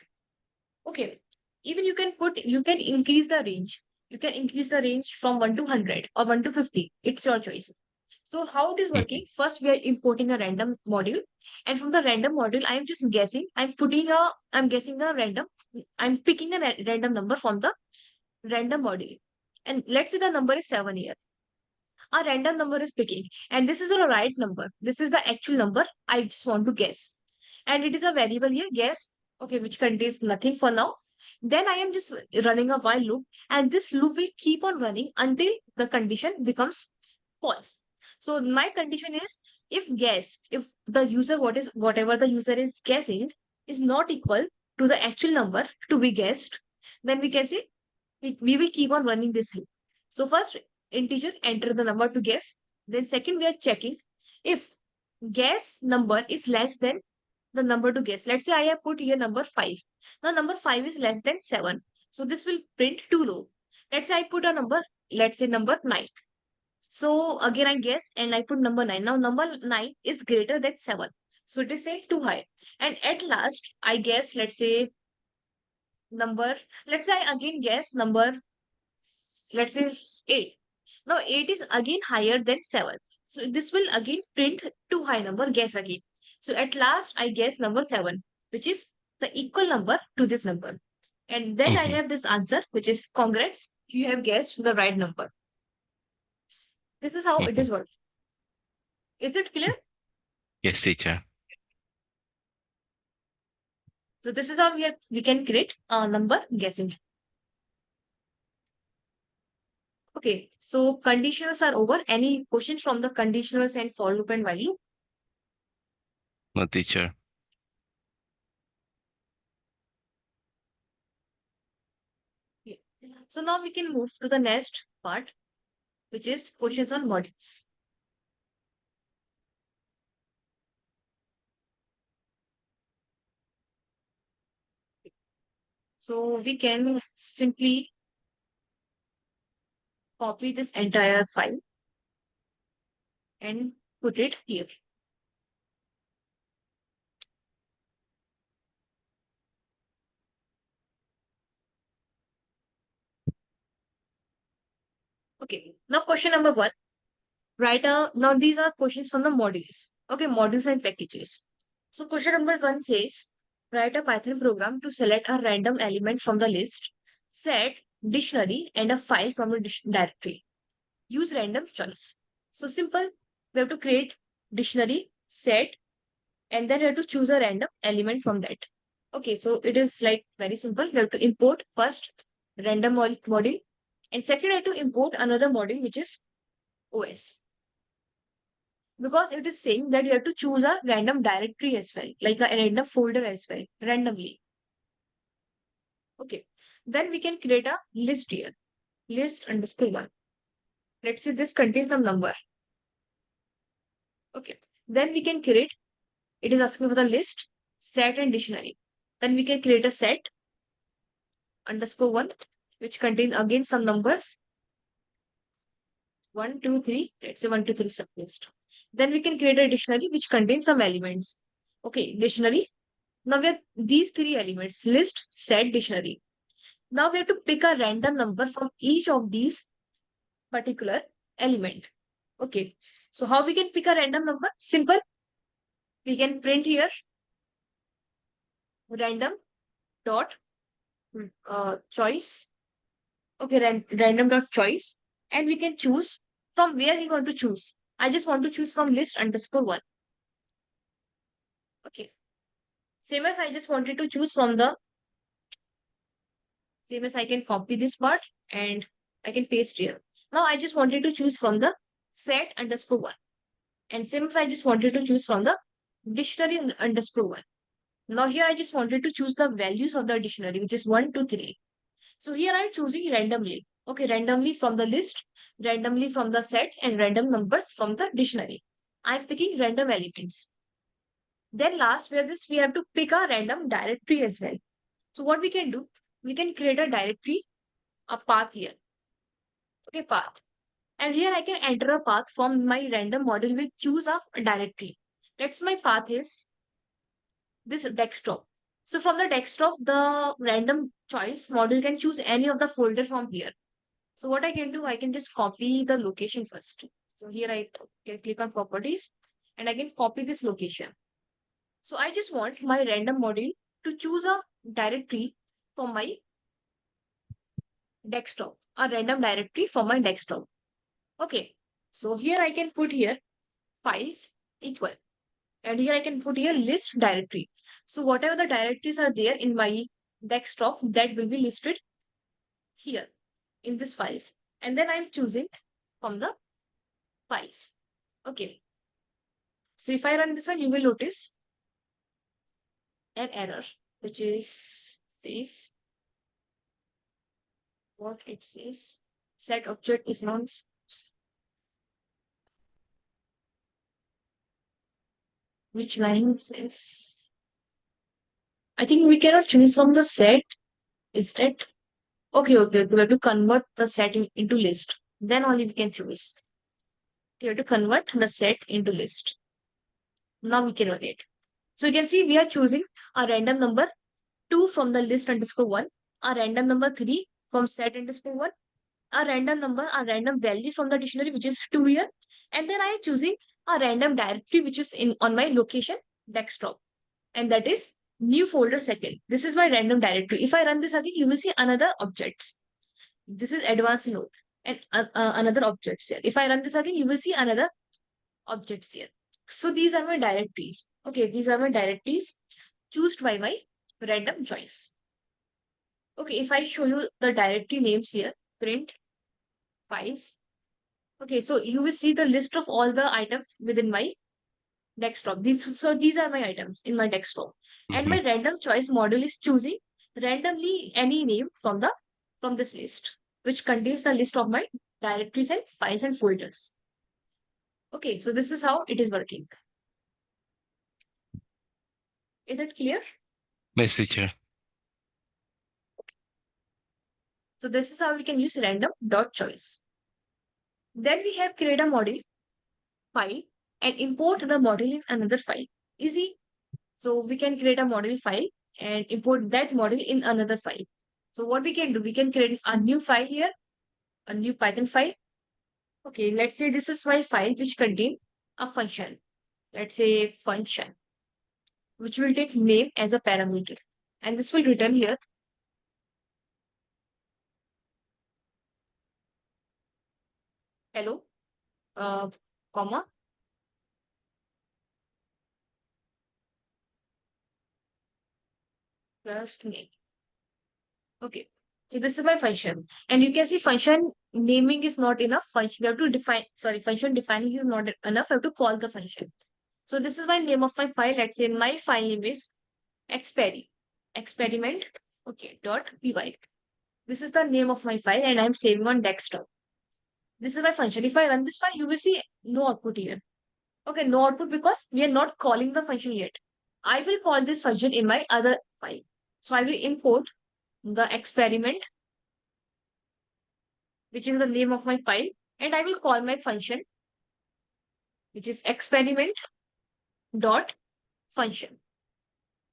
Okay. Even you can increase the range. You can increase the range from 1 to 100 or 1 to 50. It's your choice. So how it is working? Mhm. First, we are importing a random module, and from the random module, I'm just guessing. I'm guessing a random. I'm picking a random number from the random module, and let's say the number is 7 here. A random number is picking, and this is the right number. This is the actual number I just want to guess, and it is a variable here. Guess, okay, which contains nothing for now. Then I am just running a while loop, and this loop will keep on running until the condition becomes false. So my condition is if the user whatever the user is guessing is not equal to the actual number to be guessed, then we can say we will keep on running this loop. So first integer enter the number to guess. Then second we are checking if guess number is less than the number to guess. Let's say I have put here number 5. Now number 5 is less than 7. So this will print too low. Let's say I put a number, let's say number 9. So again I guess and I put number 9. Now number 9 is greater than 7. So it is saying too high. And at last I guess number, let's say I again guess number, let's say 8. Now 8 is again higher than 7. So this will again print too high number, guess again. So at last I guess number 7, which is the equal number to this number. And then I Mhm. have this answer, which is congrats, you have guessed the right number. This is how it Mhm. is working. Is it clear? Yes, teacher. So this is how we can create a number guessing. Okay, so conditionals are over. Any questions from the conditionals and for loop and while loop? No, teacher. Yeah. So now we can move to the next part, which is questions on modules. So we can simply copy this entire file and put it here. Okay, now question number 1. Now these are questions from the modules. Okay, modules and packages. So question number 1 says, write a Python program to select a random element from the list, set, dictionary, and a file from a directory. Use random choice. So simple, we have to create dictionary, set, and then we have to choose a random element from that. Okay, so it is like very simple. We have to import first random module, and second, I have to import another module which is OS, because it is saying that you have to choose a random directory as well, like a random folder as well, randomly. Okay, then we can create a list here, list underscore one. Let's say this contains some number. Okay, then we can create, it is asking for the list, set, and dictionary. Then we can create a set underscore one, which contains again some numbers. 1, 2, 3. Let's say 1, 2, 3 sublist. Then we can create a dictionary which contains some elements. Okay, dictionary. Now we have these three elements, list, set, dictionary. Now we have to pick a random number from each of these particular element. Okay. So how we can pick a random number? Simple. We can print here random dot choice. Okay, random dot choice. And we can choose from where we want to choose. I just want to choose from list underscore one. Okay. Same as I just wanted to choose from the same as I can copy this part and I can paste here. Now I just wanted to choose from the set underscore one. And same as I just wanted to choose from the dictionary underscore one. Now here I just wanted to choose the values of the dictionary, which is 1, 2, 3. So here I'm choosing randomly. Okay, randomly from the list, randomly from the set, and random numbers from the dictionary. I'm picking random elements. Then last, where this we have to pick a random directory as well. So what we can do, we can create a directory, a path here. Okay, path. And here I can enter a path from my random model with choose a directory. Let's my path is this desktop. So from the desktop, the random choice module can choose any of the folder from here. So what I can do, I can just copy the location first. So here I can click on properties and I can copy this location. So I just want my random module to choose a directory from my desktop, a random directory from my desktop. Okay. So here I can put here files equal. And here I can put here list directory. So whatever the directories are there in my desktop, that will be listed here in this files. And then I'm choosing from the files. Okay. So if I run this one, you will notice an error, which is says what it says. Set object is not. Which line says? I think we cannot choose from the set. Is that okay? We have to convert the set into list. Then only we can choose. We have to convert the set into list. Now we can run it. So you can see we are choosing a random number 2 from the list underscore 1, a random number 3 from set underscore 1, a random number, a random value from the dictionary, which is 2 here. And then I am choosing a random directory, which is in on my location desktop. And that is new folder second. This is my random directory. If I run this again, you will see another objects. This is advanced node and another objects here. If I run this again, you will see another objects here. So these are my directories. Okay, these are my directories chosen by my random choice. Okay, if I show you the directory names here, print files. Okay, so you will see the list of all the items within my desktop. These are my items in my desktop. And my random choice model is choosing randomly any name from this list, which contains the list of my directories and files and folders. Okay, so this is how it is working. Is it clear? Yes, teacher. So this is how we can use random dot choice. Then we have create a model file and import the model in another file. Easy. So we can create a model file and import that model in another file. So what we can do, we can create a new file here, a new Python file. Okay, let's say this is my file which contain a function. Let's say function, which will take name as a parameter. And this will return here hello, comma, plus name. Okay. So this is my function. And you can see function naming is not enough. Function we have to define, sorry, function defining is not enough. I have to call the function. So this is my name of my file. Let's say my file name is experiment. Okay, dot py. This is the name of my file and I'm saving on desktop. This is my function. If I run this file, you will see no output here. Okay, no output because we are not calling the function yet. I will call this function in my other file. So I will import the experiment, which is the name of my file, and I will call my function, which is experiment dot function,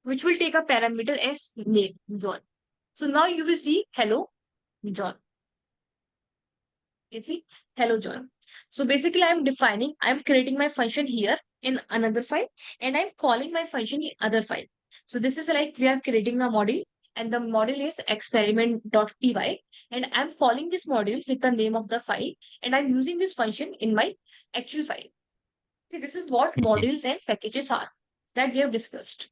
which will take a parameter as name, John. So now you will see hello, John. You see hello, John. So basically I'm creating my function here in another file and I'm calling my function in other file. So this is like we are creating a model and the model is experiment.py and I'm calling this model with the name of the file and I'm using this function in my actual file. Okay, this is what modules and packages are that we have discussed.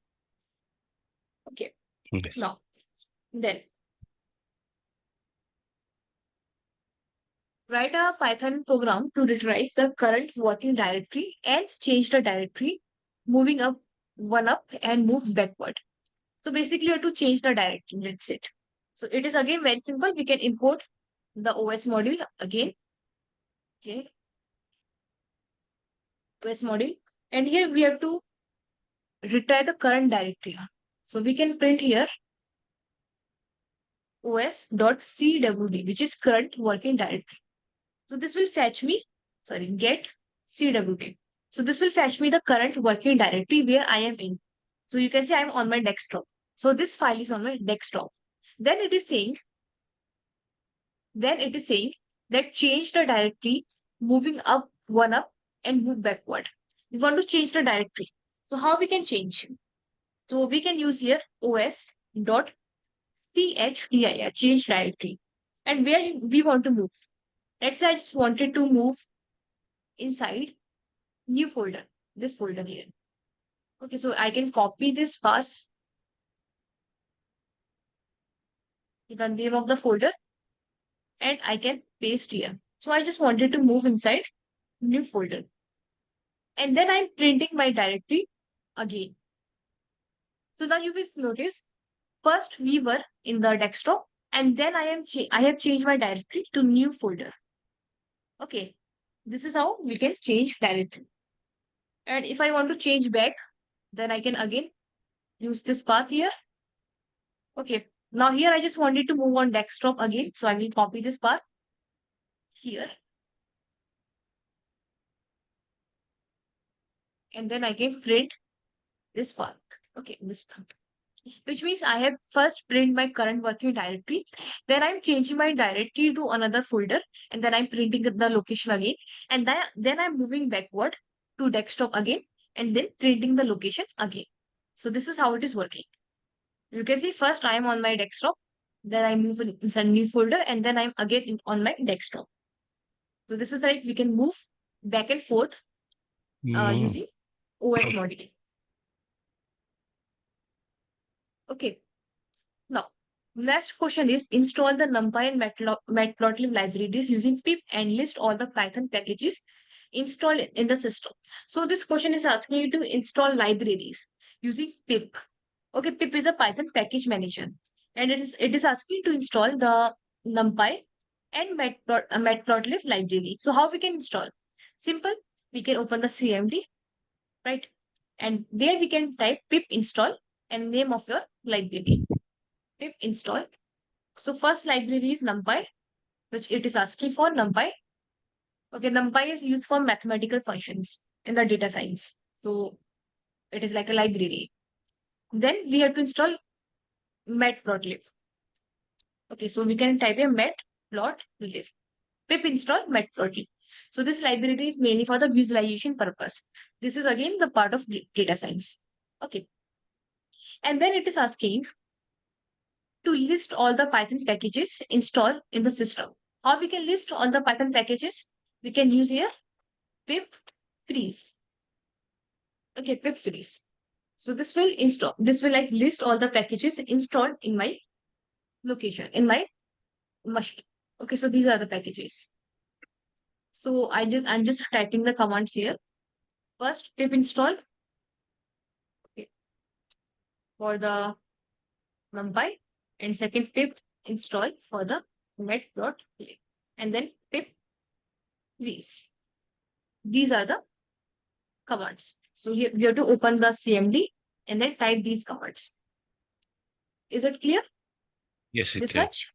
Okay, Yes. now then write a Python program to retrieve the current working directory and change the directory, moving up one up and move backward. So basically, you have to change the directory. That's it. So it is again very simple. We can import the OS module again. Okay, OS module, and here we have to retrieve the current directory. So we can print here os.cwd, which is current working directory. So this will fetch me, sorry, get cwd. So this will fetch me the current working directory where I am in. So you can see I'm on my desktop. So this file is on my desktop. Then it is saying that change the directory, moving up, one up, and move backward. We want to change the directory. So how we can change? So we can use here os.chdir, change directory. And where we want to move. Let's say I just wanted to move inside new folder, this folder here. Okay, so I can copy this path, the name of the folder, and I can paste here. So I just wanted to move inside new folder. And then I'm printing my directory again. So now you will notice, first we were in the desktop, and then I have changed my directory to new folder. Okay, this is how we can change directory. And if I want to change back, then I can again use this path here. Okay, now here I just wanted to move on desktop again, so I will copy this path here. And then I can print this path. Okay, this path. Which means I have first print my current working directory, then I'm changing my directory to another folder, and then I'm printing the location again, and then I'm moving backward to desktop again, and then printing the location again. So this is how it is working. You can see first I am on my desktop, then I move inside new folder, and then I'm again on my desktop. So this is like we can move back and forth using OS module. Okay. Now, next question is install the NumPy and Matplotlib libraries using pip and list all the Python packages installed in the system. So this question is asking you to install libraries using pip. Okay, pip is a Python package manager, and it is asking to install the NumPy and Matplotlib library. So how we can install? Simple. We can open the CMD, right? And there we can type pip install and name of your library. Pip install. So first library is NumPy, which it is asking for NumPy. Okay, NumPy is used for mathematical functions in the data science. So it is like a library. Then we have to install matplotlib. Okay, so we can type a matplotlib. Pip install matplotlib. So this library is mainly for the visualization purpose. This is again the part of data science. Okay. And then it is asking to list all the Python packages installed in the system. How we can list all the Python packages? We can use here pip freeze. Okay, pip freeze. So this will like list all the packages installed in my location, in my machine. Okay, so these are the packages. So I'm just typing the commands here. First pip install, okay, for the NumPy, and second pip install for the matplotlib, and then pip freeze. These are the commands. So here we have to open the CMD and then type these commands. Is it clear? Yes, This it is. much?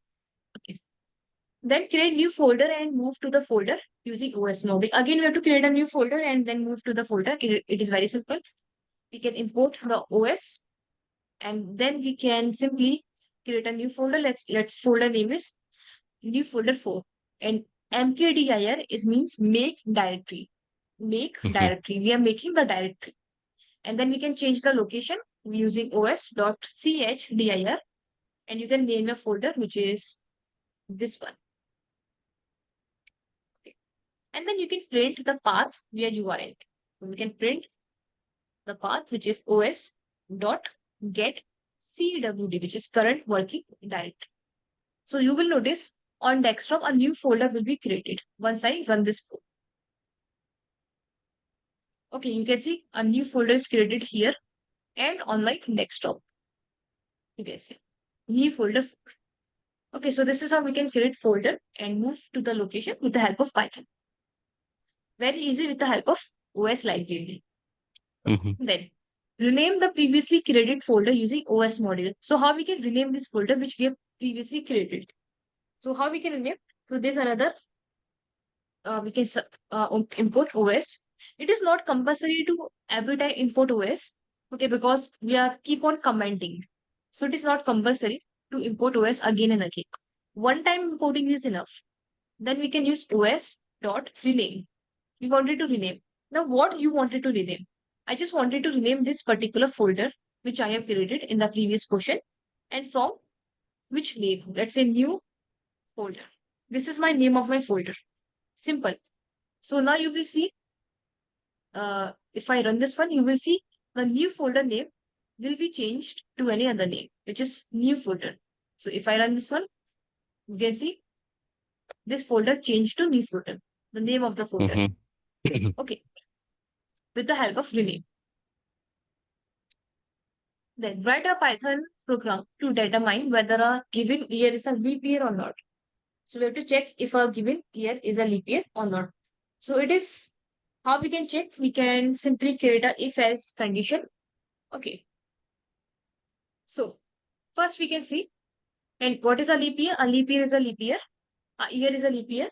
Okay. Then create new folder and move to the folder using OS mode. Again, we have to create a new folder and then move to the folder. It is very simple. We can import the OS, and then we can simply create a new folder. Let's folder name is new folder 4, and mkdir is means make directory. Make directory. We are making the directory. And then we can change the location using os.chdr, and you can name a folder, which is this one. Okay. And then you can print the path where you are in. So we can print the path, which is os.getCwd, which is current working directory. So you will notice on desktop, a new folder will be created once I run this code. Okay, you can see a new folder is created here and on my desktop. You can see new folder. Okay, so this is how we can create folder and move to the location with the help of Python. Very easy with the help of OS library. Then rename the previously created folder using OS module. So how we can rename this folder which we have previously created? So how we can rename? So there's another, we can import OS. It is not compulsory to every time import OS. Okay, because we are keep on commenting. So it is not compulsory to import OS again and again. One time importing is enough. Then we can use OS dot rename. We wanted to rename. Now what you wanted to rename? I just wanted to rename this particular folder which I have created in the previous question, and from which name? Let's say new folder. This is my name of my folder. Simple. So now you will see, if I run this one, you will see the new folder name will be changed to any other name, which is new folder. So if I run this one, you can see this folder changed to new folder, the name of the folder. Okay, with the help of rename. Then write a Python program to determine whether a given year is a leap year or not. So we have to check if a given year is a leap year or not. So it is how we can check. We can simply create a if-else condition. Okay. So first we can see, and what is a leap year? A leap year is a leap year. A year is a leap year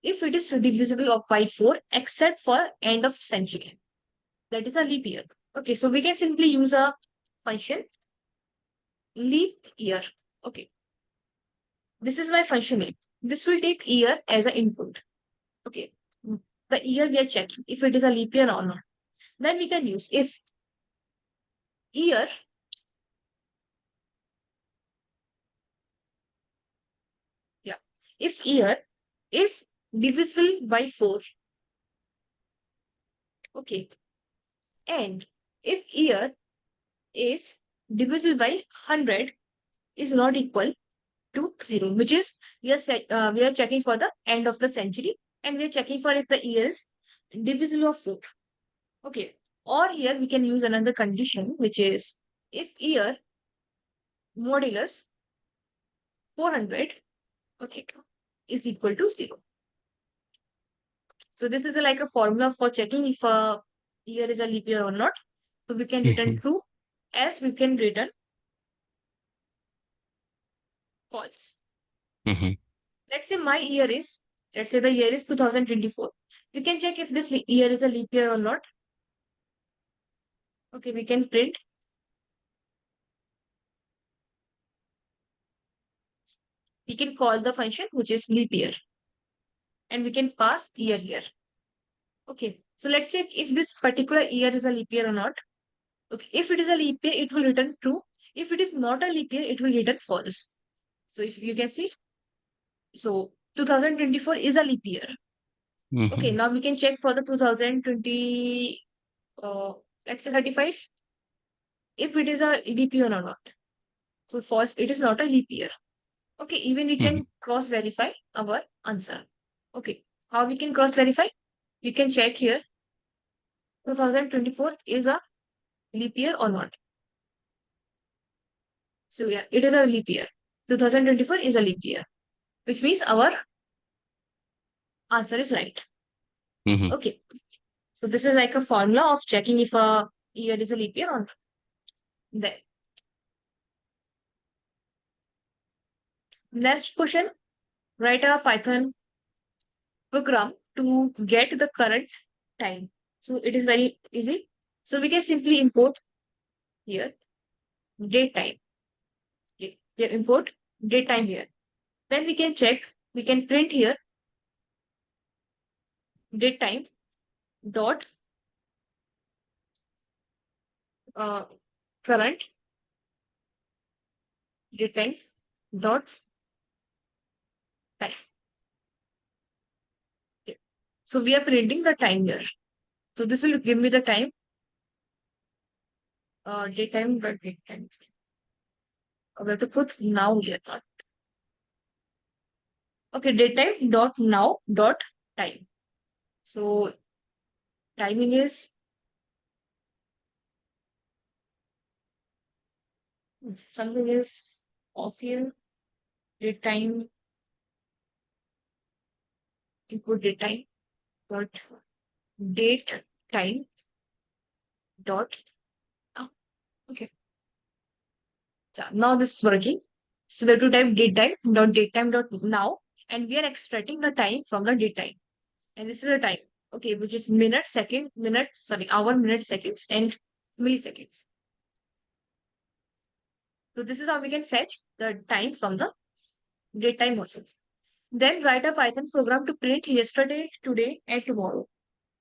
if it is divisible of by 4 except for end of century. That is a leap year. Okay, so we can simply use a function leap year. Okay, this is my function name. This will take year as an input. Okay, the year we are checking if it is a leap year or not. Then we can use if year if year is divisible by 4. Okay, and if year is divisible by 100 is not equal to 0, which is we are checking for the end of the century, and we are checking for if the year is divisible of 4. Okay, or here we can use another condition, which is if year modulus 400, okay, is equal to 0. So this is like a formula for checking if a year is a leap year or not. So we can return true as we can return false. Let's say my year is, let's say the year is 2024. We can check if this year is a leap year or not. Okay, we can print. We can call the function which is leap year, and we can pass year here. Okay, so let's check if this particular year is a leap year or not. Okay, if it is a leap year, it will return true. If it is not a leap year, it will return false. So if you can see, so 2024 is a leap year. Okay, now we can check for the 2020, let's say 35, if it is a leap year or not. So false, it is not a leap year. Okay, even we can cross verify our answer. Okay, how we can cross verify? We can check here 2024 is a leap year or not. So yeah, it is a leap year. 2024 is a leap year, which means our answer is right. Okay, so this is like a formula of checking if a year is a leap year or not. Then next question, write a Python program to get the current time. So it is very easy. So we can simply import here date time. Okay, import date time here. Then we can check, we can print here date time dot current date time dot time. Okay. So we are printing the time here. So this will give me the time. Date time dot date time. We have to put now here. Okay, date time dot now dot time. So timing is something is off here. Date time, input date time dot date time dot. Oh, okay. So now this is working. So we have to type date time dot now, and we are extracting the time from the date time. And this is the time, okay, which is minute, second, minute, sorry, hour, minute, seconds, and milliseconds. So this is how we can fetch the time from the date time also. Then write a Python program to print yesterday, today, and tomorrow.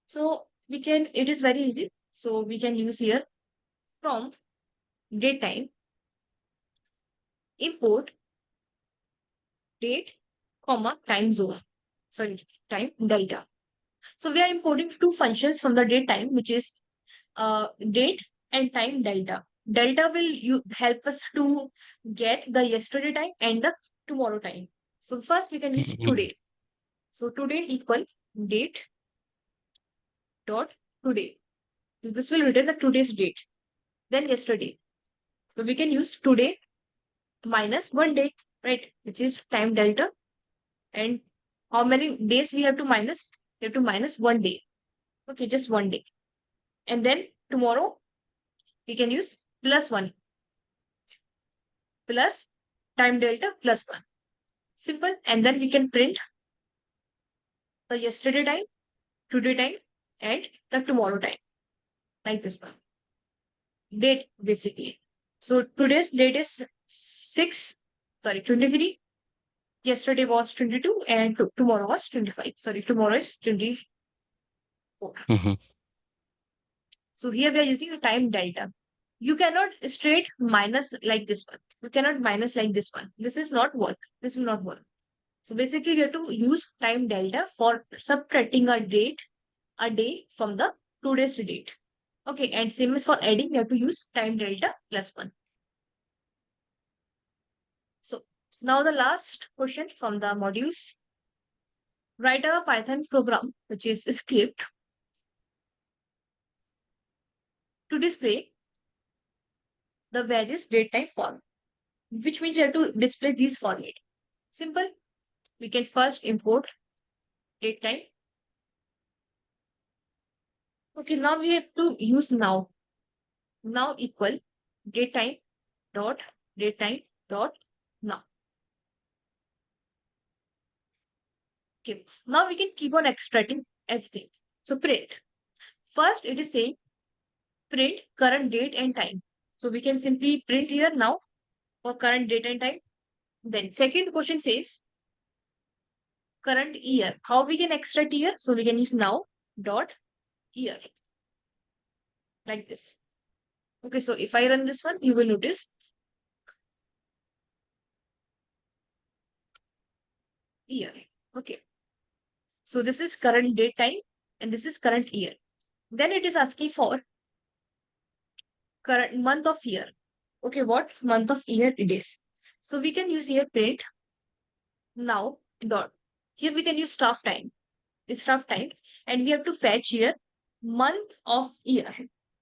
So we can, it is very easy. So we can use here from date time, import date, comma, time zone. Sorry, time delta. So we are importing two functions from the date time, which is date and time delta. Delta will help us to get the yesterday time and the tomorrow time. So first we can use today. So today equal date dot today. This will return the today's date. Then yesterday. So we can use today minus 1 day, right? Which is time delta. And how many days we have to minus? We have to minus 1 day. Okay, just 1 day. And then tomorrow we can use +1 plus time delta +1. Simple. And then we can print the yesterday time, today time, and the tomorrow time. Like this one. Date basically. So today's date is 23. Yesterday was 22 and tomorrow was 25. Sorry, tomorrow is 24. So here we are using a time delta. You cannot straight minus like this one. You cannot minus like this one. This is not work. This will not work. So basically we have to use time delta for subtracting a day from the today's date. Okay, and same as for adding, we have to use time delta +1. So now the last question from the modules. Write a Python program, which is a script, to display the various date time form, which means we have to display these format. Simple. We can first import date time. Okay, now we have to use now. Now equal date time dot now. Okay, now we can keep on extracting everything. So print. First, it is saying print current date and time. So we can simply print here now for current date and time. Then second question says current year. How we can extract year? So we can use now dot year like this. Okay, so if I run this one, you will notice year. Okay. So this is current date time and this is current year. Then it is asking for current month of year. Okay, what month of year it is. So we can use here print now dot. Here we can use staff time. It's staff time. And we have to fetch here month of year.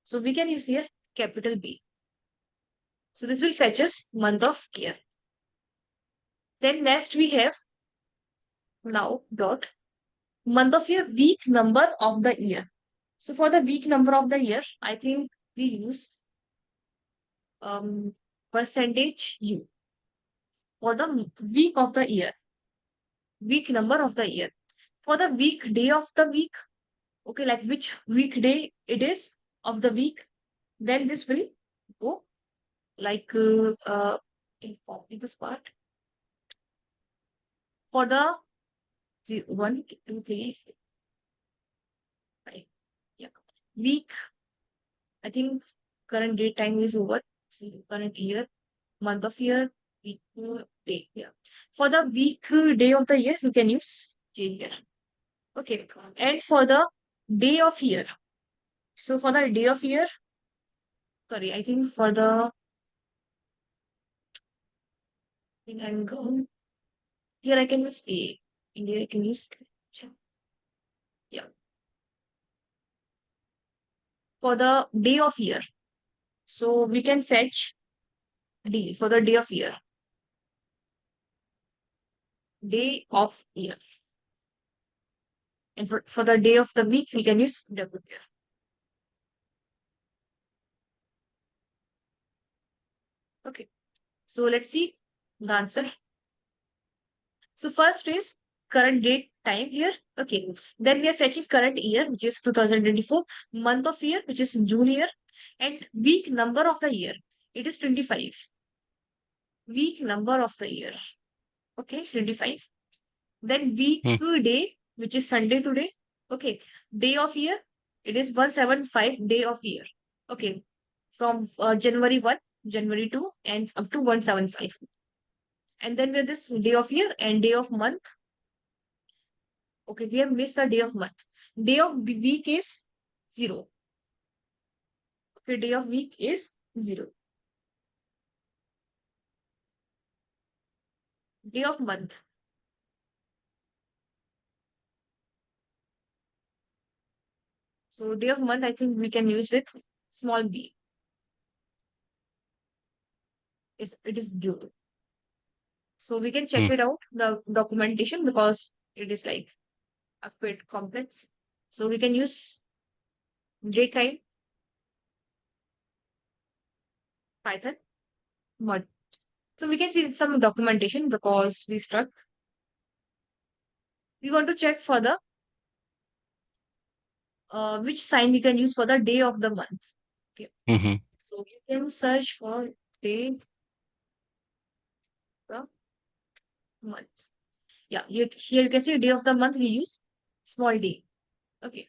So we can use here capital B. So this will fetch us month of year. Then next we have now dot month of year, week number of the year. So for the week number of the year, I think we use percentage U for the week of the year, week number of the year. For the weekday of the week, okay, like which weekday it is of the week, then this will go like in this part. For the 1, 2, 3, 4, 5, yeah, week, I think current date time is over. See, current year, month of year, week, day. Yeah. For the week day of the year, we can use J here. Okay. And for the day of year. So for the day of year, sorry, I think for the thing I'm going here, I can use A. In here, I can use yeah. For the day of year. So we can fetch D for the day of year. Day of year. And for the day of the week, we can use W here. Okay. So let's see the answer. So first is current date time here. Okay. Then we are fetching current year, which is 2024, month of year, which is June year, and week number of the year. It is 25. week number of the year. Okay, 25. Then week day, which is Sunday today. Okay, day of year, it is 175 day of year. Okay, from January 1, January 2, and up to 175. And then we have this day of year and day of month. Okay, we have missed the day of month. Day of week is 0. Okay, day of week is 0. Day of month. So day of month, I think we can use with small b. It is June. So we can check it out, the documentation, because it is like a bit complex. So we can use daytime, Python, mod. So we can see some documentation because we struck. We want to check for the which sign we can use for the day of the month. Okay. So you can search for day of the month. Yeah, here you can see day of the month we use small d. Okay.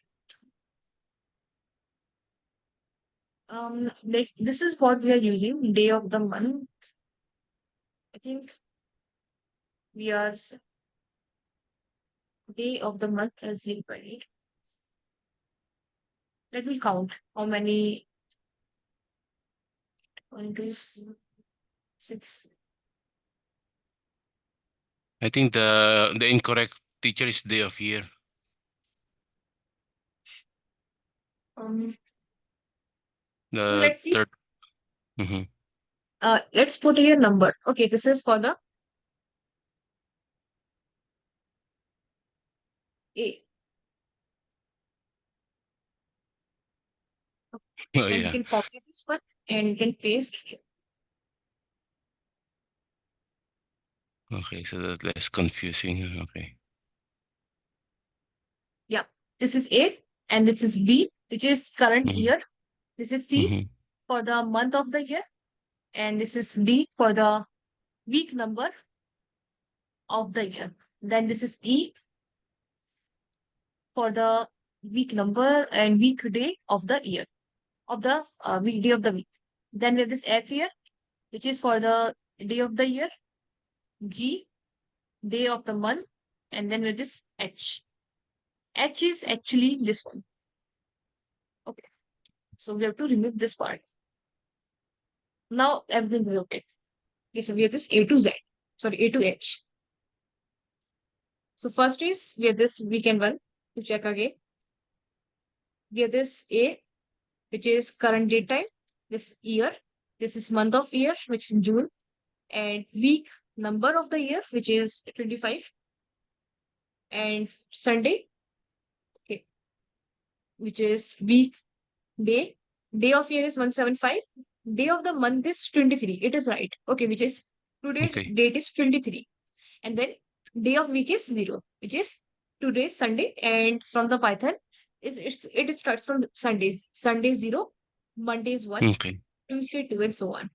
This is what we are using, day of the month. I think we are day of the month as invalid. Let me count how many. 1, 2, 6. I think the incorrect teacher is day of year. So The let's see. third. Let's put here number. Okay, this is for the A. Oh Then we yeah. can copy this one and we can paste here. Okay, so that's less confusing. Okay. Yeah, this is A and this is B, which is current year. This is C for the month of the year, and this is D for the week number of the year. Then this is E for the week number and weekday of the year, of the weekday of the week. Then we have this F here, which is for the day of the year, G, day of the month, and then with this H. H is actually this one. Okay. So we have to remove this part. Now everything is okay. Okay, so we have this A to Z. Sorry, A to H. So first is we have this weekend one to check again. We have this A, which is current date time, this year. This is month of year, which is June, and week number of the year, which is 25, and Sunday, okay, which is week day. Day of year is 175. Day of the month is 23. It is right. Okay, which is today's date is 23. And then day of week is 0, which is today's Sunday. And from the Python, it starts from Sundays. Sunday 0, Mondays 1, Okay. Tuesday 2, and so on.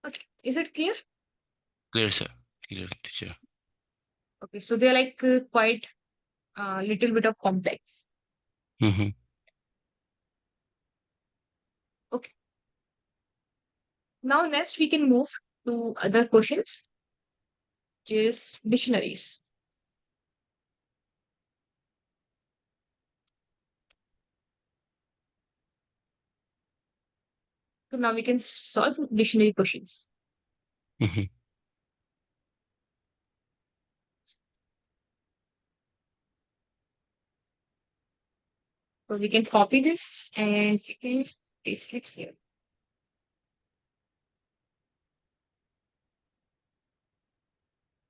Okay, is it clear? Clear, sir. Clear, teacher. Okay, so they're like quite a little bit of complex. Okay. Now next we can move to other questions, which is dictionaries. So now we can solve dictionary questions. So we can copy this and we can paste it here.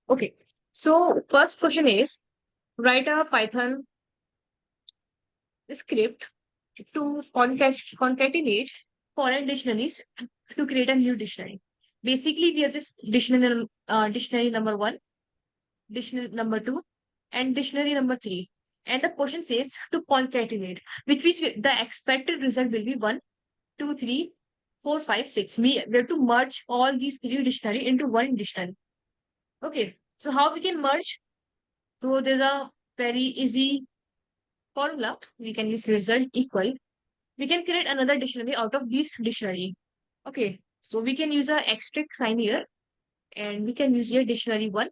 Okay. So first question is, write a Python script to concatenate foreign dictionaries to create a new dictionary. Basically, we have this dictionary number 1, dictionary number 2, and dictionary number 3. And the question says to concatenate, with which the expected result will be 1, 2, 3, 4, 5, 6. We have to merge all these three dictionary into one dictionary. Okay. So how we can merge? So there's a very easy formula. We can use result equal. We can create another dictionary out of this dictionary. Okay. So we can use a asterisk sign here, and we can use here dictionary 1,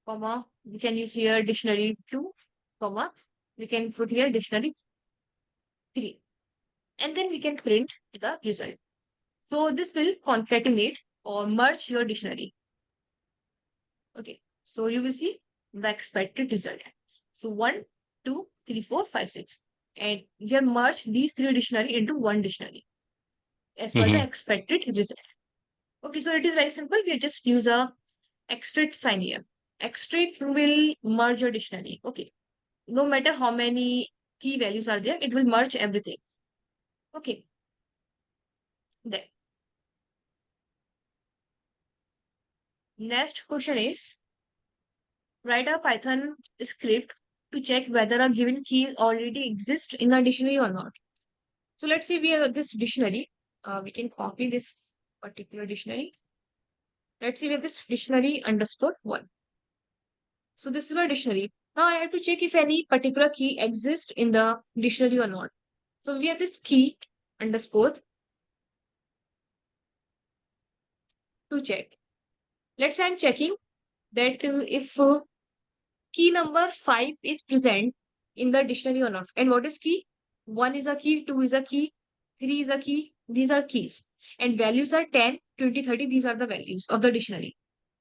comma. We can use here dictionary 2, comma. We can put here dictionary 3. And then we can print the result. So this will concatenate or merge your dictionary. Okay, so you will see the expected result. So 1, 2, 3, 4, 5, 6. And we have merged these three dictionary into one dictionary as per the expected result. Okay, so it is very simple. We just use a asterisk sign here. Asterisk will merge your dictionary. Okay, no matter how many key values are there, it will merge everything. Okay, then next question is write a Python script to check whether a given key already exists in a dictionary or not. So let's say we have this dictionary. We can copy this particular dictionary. Let's say we have this dictionary underscore 1. So this is my dictionary. Now I have to check if any particular key exists in the dictionary or not. So we have this key underscore to check. Let's say I'm checking that if key number 5 is present in the dictionary or not. And what is key? 1 is a key, 2 is a key, 3 is a key. These are keys. And values are 10, 20, 30. These are the values of the dictionary.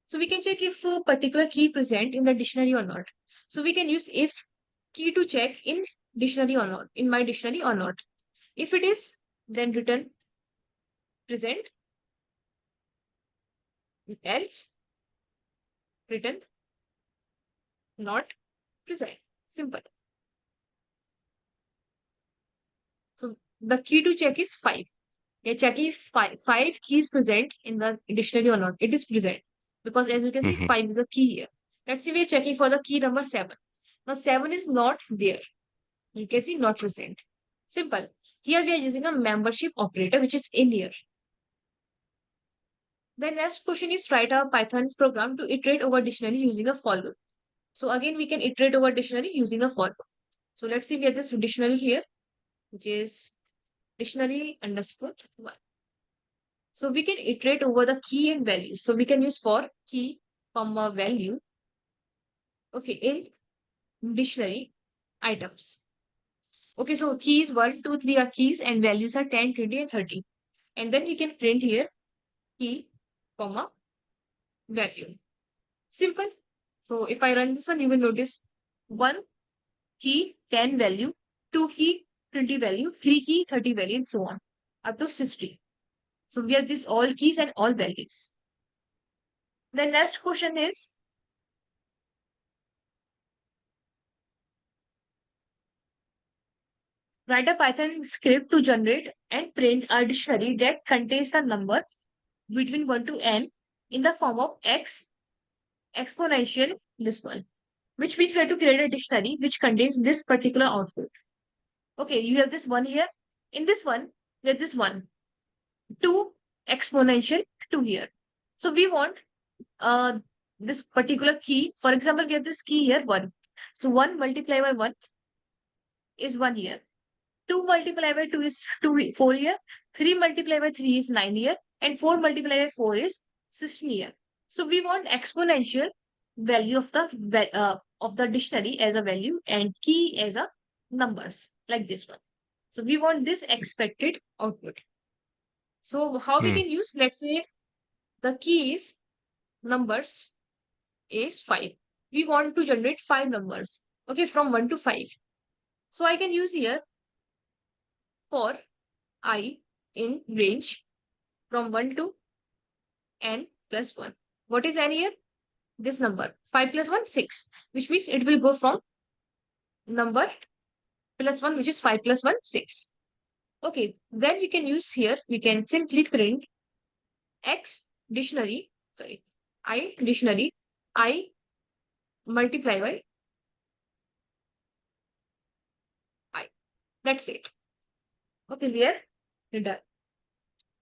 So we can check if a particular key present in the dictionary or not. So we can use if key to check in dictionary or not, in my dictionary or not. If it is, then return present, else return not present. Simple. So the key to check is 5. We are checking if five keys present in the dictionary or not. It is present because as you can see, 5 is a key here. Let's see, we are checking for the key number 7. Now 7 is not there. You can see not present. Simple. Here we are using a membership operator which is in here. The next question is write a Python program to iterate over dictionary using a for loop. So again, we can iterate over dictionary using a for loop. So let's see, we have this dictionary here, which is dictionary underscore 1. So we can iterate over the key and value. So we can use for key, comma value. Okay, in dictionary items. Okay, so keys 1, 2, 3 are keys and values are 10, 20, and 30. And then we can print here key, comma value. Simple. So if I run this one, you will notice 1 key, 10 value, 2 key, 20 value, 3 key, 30 value, and so on up to 60. So we have this all keys and all values. The next question is write a Python script to generate and print a dictionary that contains the number between 1 to n in the form of x exponential this one, which means we have to create a dictionary which contains this particular output. Okay, you have this one here. In this one, we have this one, 2 exponential 2 here. So we want this particular key. For example, we have this key here 1. So 1 multiplied by 1 is 1 here. 2 multiplied by 2 is 4 here. 3 multiplied by 3 is 9 here. And 4 multiplied by 4 is 16 here. So we want exponential value of the dictionary as a value and key as a numbers like this one. So we want this expected output. So how we can use, let's say the key is numbers is 5. We want to generate 5 numbers. Okay, from 1 to 5. So I can use here for I in range from 1 to n plus 1. What is n here? This number. 5 plus 1, 6. Which means it will go from number plus 1, which is 5 plus 1, 6. Okay, then we can use here, we can simply print x dictionary, sorry, I dictionary, I multiply by I. That's it. Okay, clear? Done.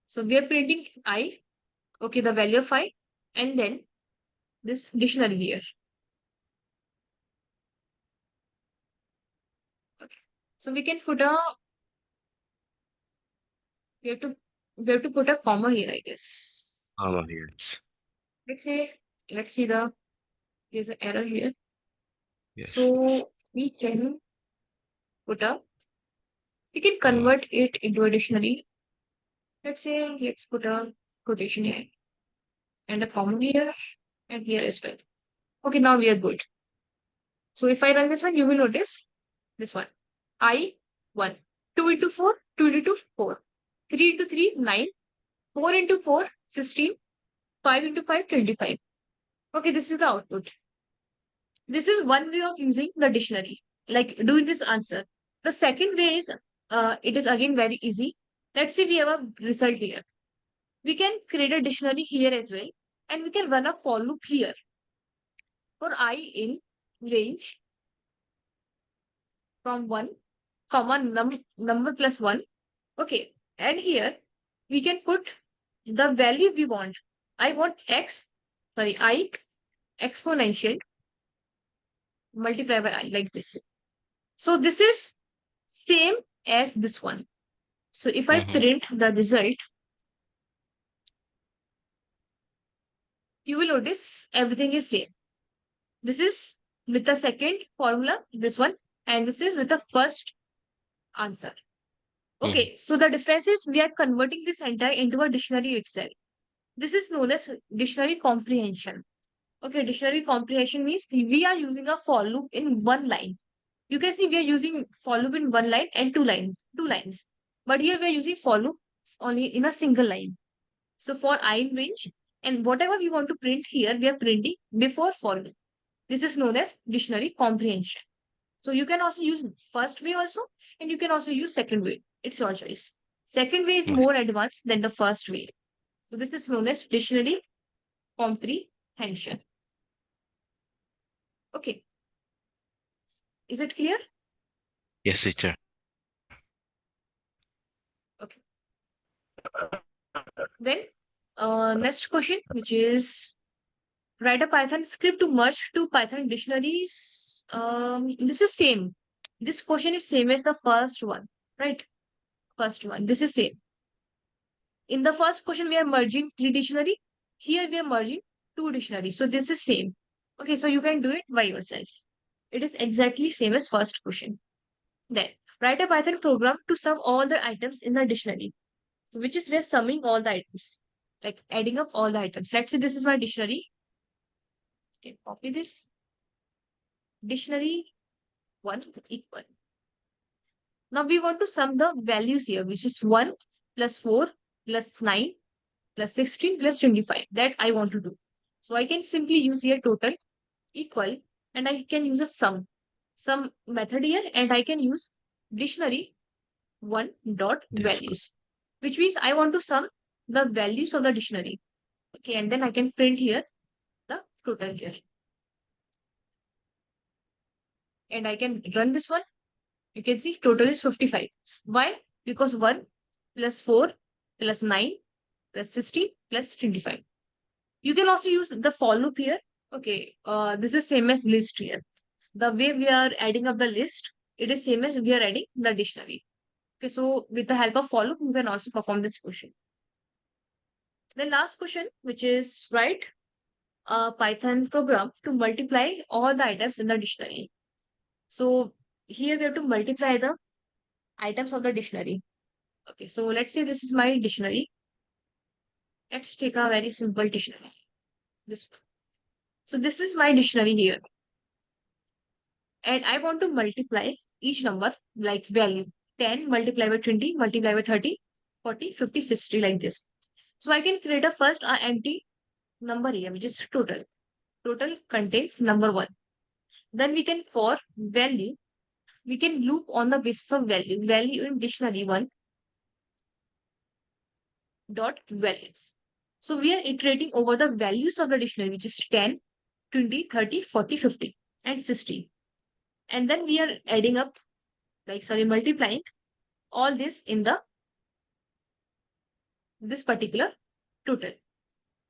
So we are printing I, okay, the value of I, and then this dictionary here. Okay. So we can put a, we have to, we have to put a comma here, I guess. Yes. Let's say, let's see there's an error here. Yes. So we can put a, we can Comma. convert it into a dictionary. Let's say, let's put a quotation here and a comma here and here as well. Okay, now we are good. So if I run this one, you will notice this one. I, 1. 2 into 4, 2 into 4. 3 into 3, 9. 4 into 4, 16. 5 into 5, 25. Okay, this is the output. This is one way of using the dictionary, like doing this answer. The second way is, it is again very easy. Let's say we have a result here. We can create a dictionary here as well, and we can run a for loop here for I in range from 1, comma number plus 1. Okay, and here we can put the value we want. I want I exponential multiply by I like this. So this is same as this one. So if I Mm-hmm. print the result, you will notice everything is same. This is with the second formula, this one, and this is with the first answer. Mm-hmm. Okay, so the difference is we are converting this entire into a dictionary itself. This is known as dictionary comprehension. Okay, dictionary comprehension means we are using a for loop in one line. You can see we are using for loop in one line and two lines. But here we are using for loop only in a single line. So for I in range, and whatever we want to print here, we are printing before for loop. This is known as dictionary comprehension. So you can also use first way also, and you can also use second way. It's your choice. Second way is Yes. more advanced than the first way. So this is known as dictionary comprehension. Okay. Is it clear? Yes, teacher. Okay. Then next question, which is write a Python script to merge two Python dictionaries. This is same. This question is same as the first one, right? First one. This is same. In the first question, we are merging three dictionary. Here we are merging two dictionary. So this is same. Okay, so you can do it by yourself. It is exactly same as first question. Then write a Python program to sum all the items in the dictionary. So which is we're summing all the items, like adding up all the items. Let's say this is my dictionary. Okay, copy this. Dictionary 1 equal. Now we want to sum the values here, which is 1 plus 4 plus 9 plus 16 plus 25. That I want to do. So I can simply use here total equal, and I can use a sum method here, and I can use dictionary 1 dot Yes. values, which means I want to sum the values of the dictionary. Okay, and then I can print here the total here. And I can run this one. You can see total is 55. Why? Because 1 plus 4 plus 9 plus 16 plus 25. You can also use the for loop here. Okay, this is same as list here. The way we are adding up the list, it is same as we are adding the dictionary. Okay, so with the help of for loop, you can also perform this question. The last question, which is write a Python program to multiply all the items in the dictionary. So here we have to multiply the items of the dictionary. Okay, so let's say this is my dictionary. Let's take a very simple dictionary. This one. So this is my dictionary here. And I want to multiply each number like value. 10 multiplied by 20, multiplied by 30, 40, 50, 60 like this. So I can create a first empty number here, which is total. Total contains number 1. Then we can for value, we can loop on the basis of value. Value in dictionary 1 dot values. So we are iterating over the values of the dictionary, which is 10, 20, 30, 40, 50, and 60. And then we are adding up, multiplying all this in the this particular total.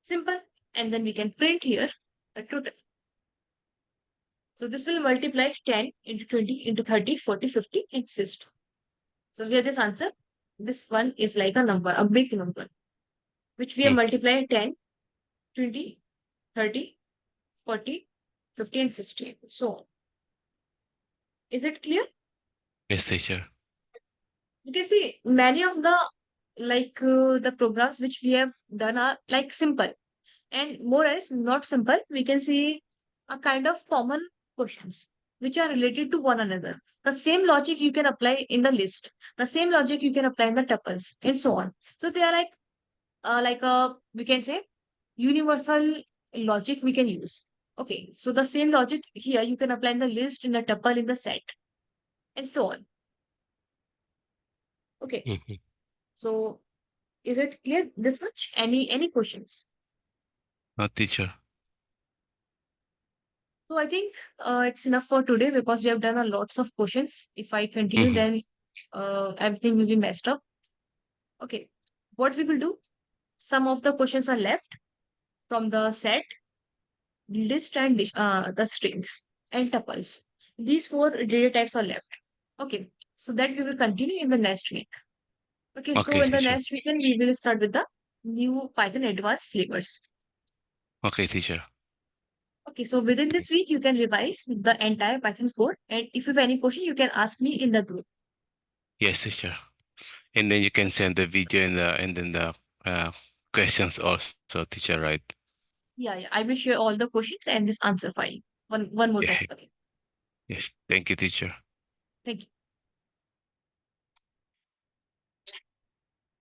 Simple. And then we can print here a total. So this will multiply 10 into 20 into 30, 40, 50 and 60. So we have this answer. This one is like a number, a big number, which we have Mm. multiplied 10, 20, 30, 40, 50 and 60. So on. Is it clear? Yes, teacher. You can see many of the programs which we have done are like simple, and more as not simple. We can see a kind of common questions which are related to one another. The same logic you can apply in the list. The same logic you can apply in the tuples and so on. So they are like a, we can say, universal logic we can use. Okay, so the same logic here you can apply in the list, in the tuple, in the set, and so on. Okay, Mhm. so is it clear this much? Any questions? Teacher. So I think it's enough for today because we have done a lots of questions. If I continue, Mhm. then everything will be messed up. Okay, what we will do? Some of the questions are left from the set, list, and the strings and tuples. These four data types are left. Okay, so that we will continue in the next week. Okay, so Okay, in the teacher. next weekend we will start with the new Python advanced syllabus. Okay, teacher. Okay, so within this week, you can revise the entire Python code. And if you have any question, you can ask me in the group. Yes, teacher. And then you can send the video and then the questions also, teacher, right? Yeah. I will share all the questions and this answer file. One more Yeah. time. Okay. Yes. Thank you, teacher. Thank you.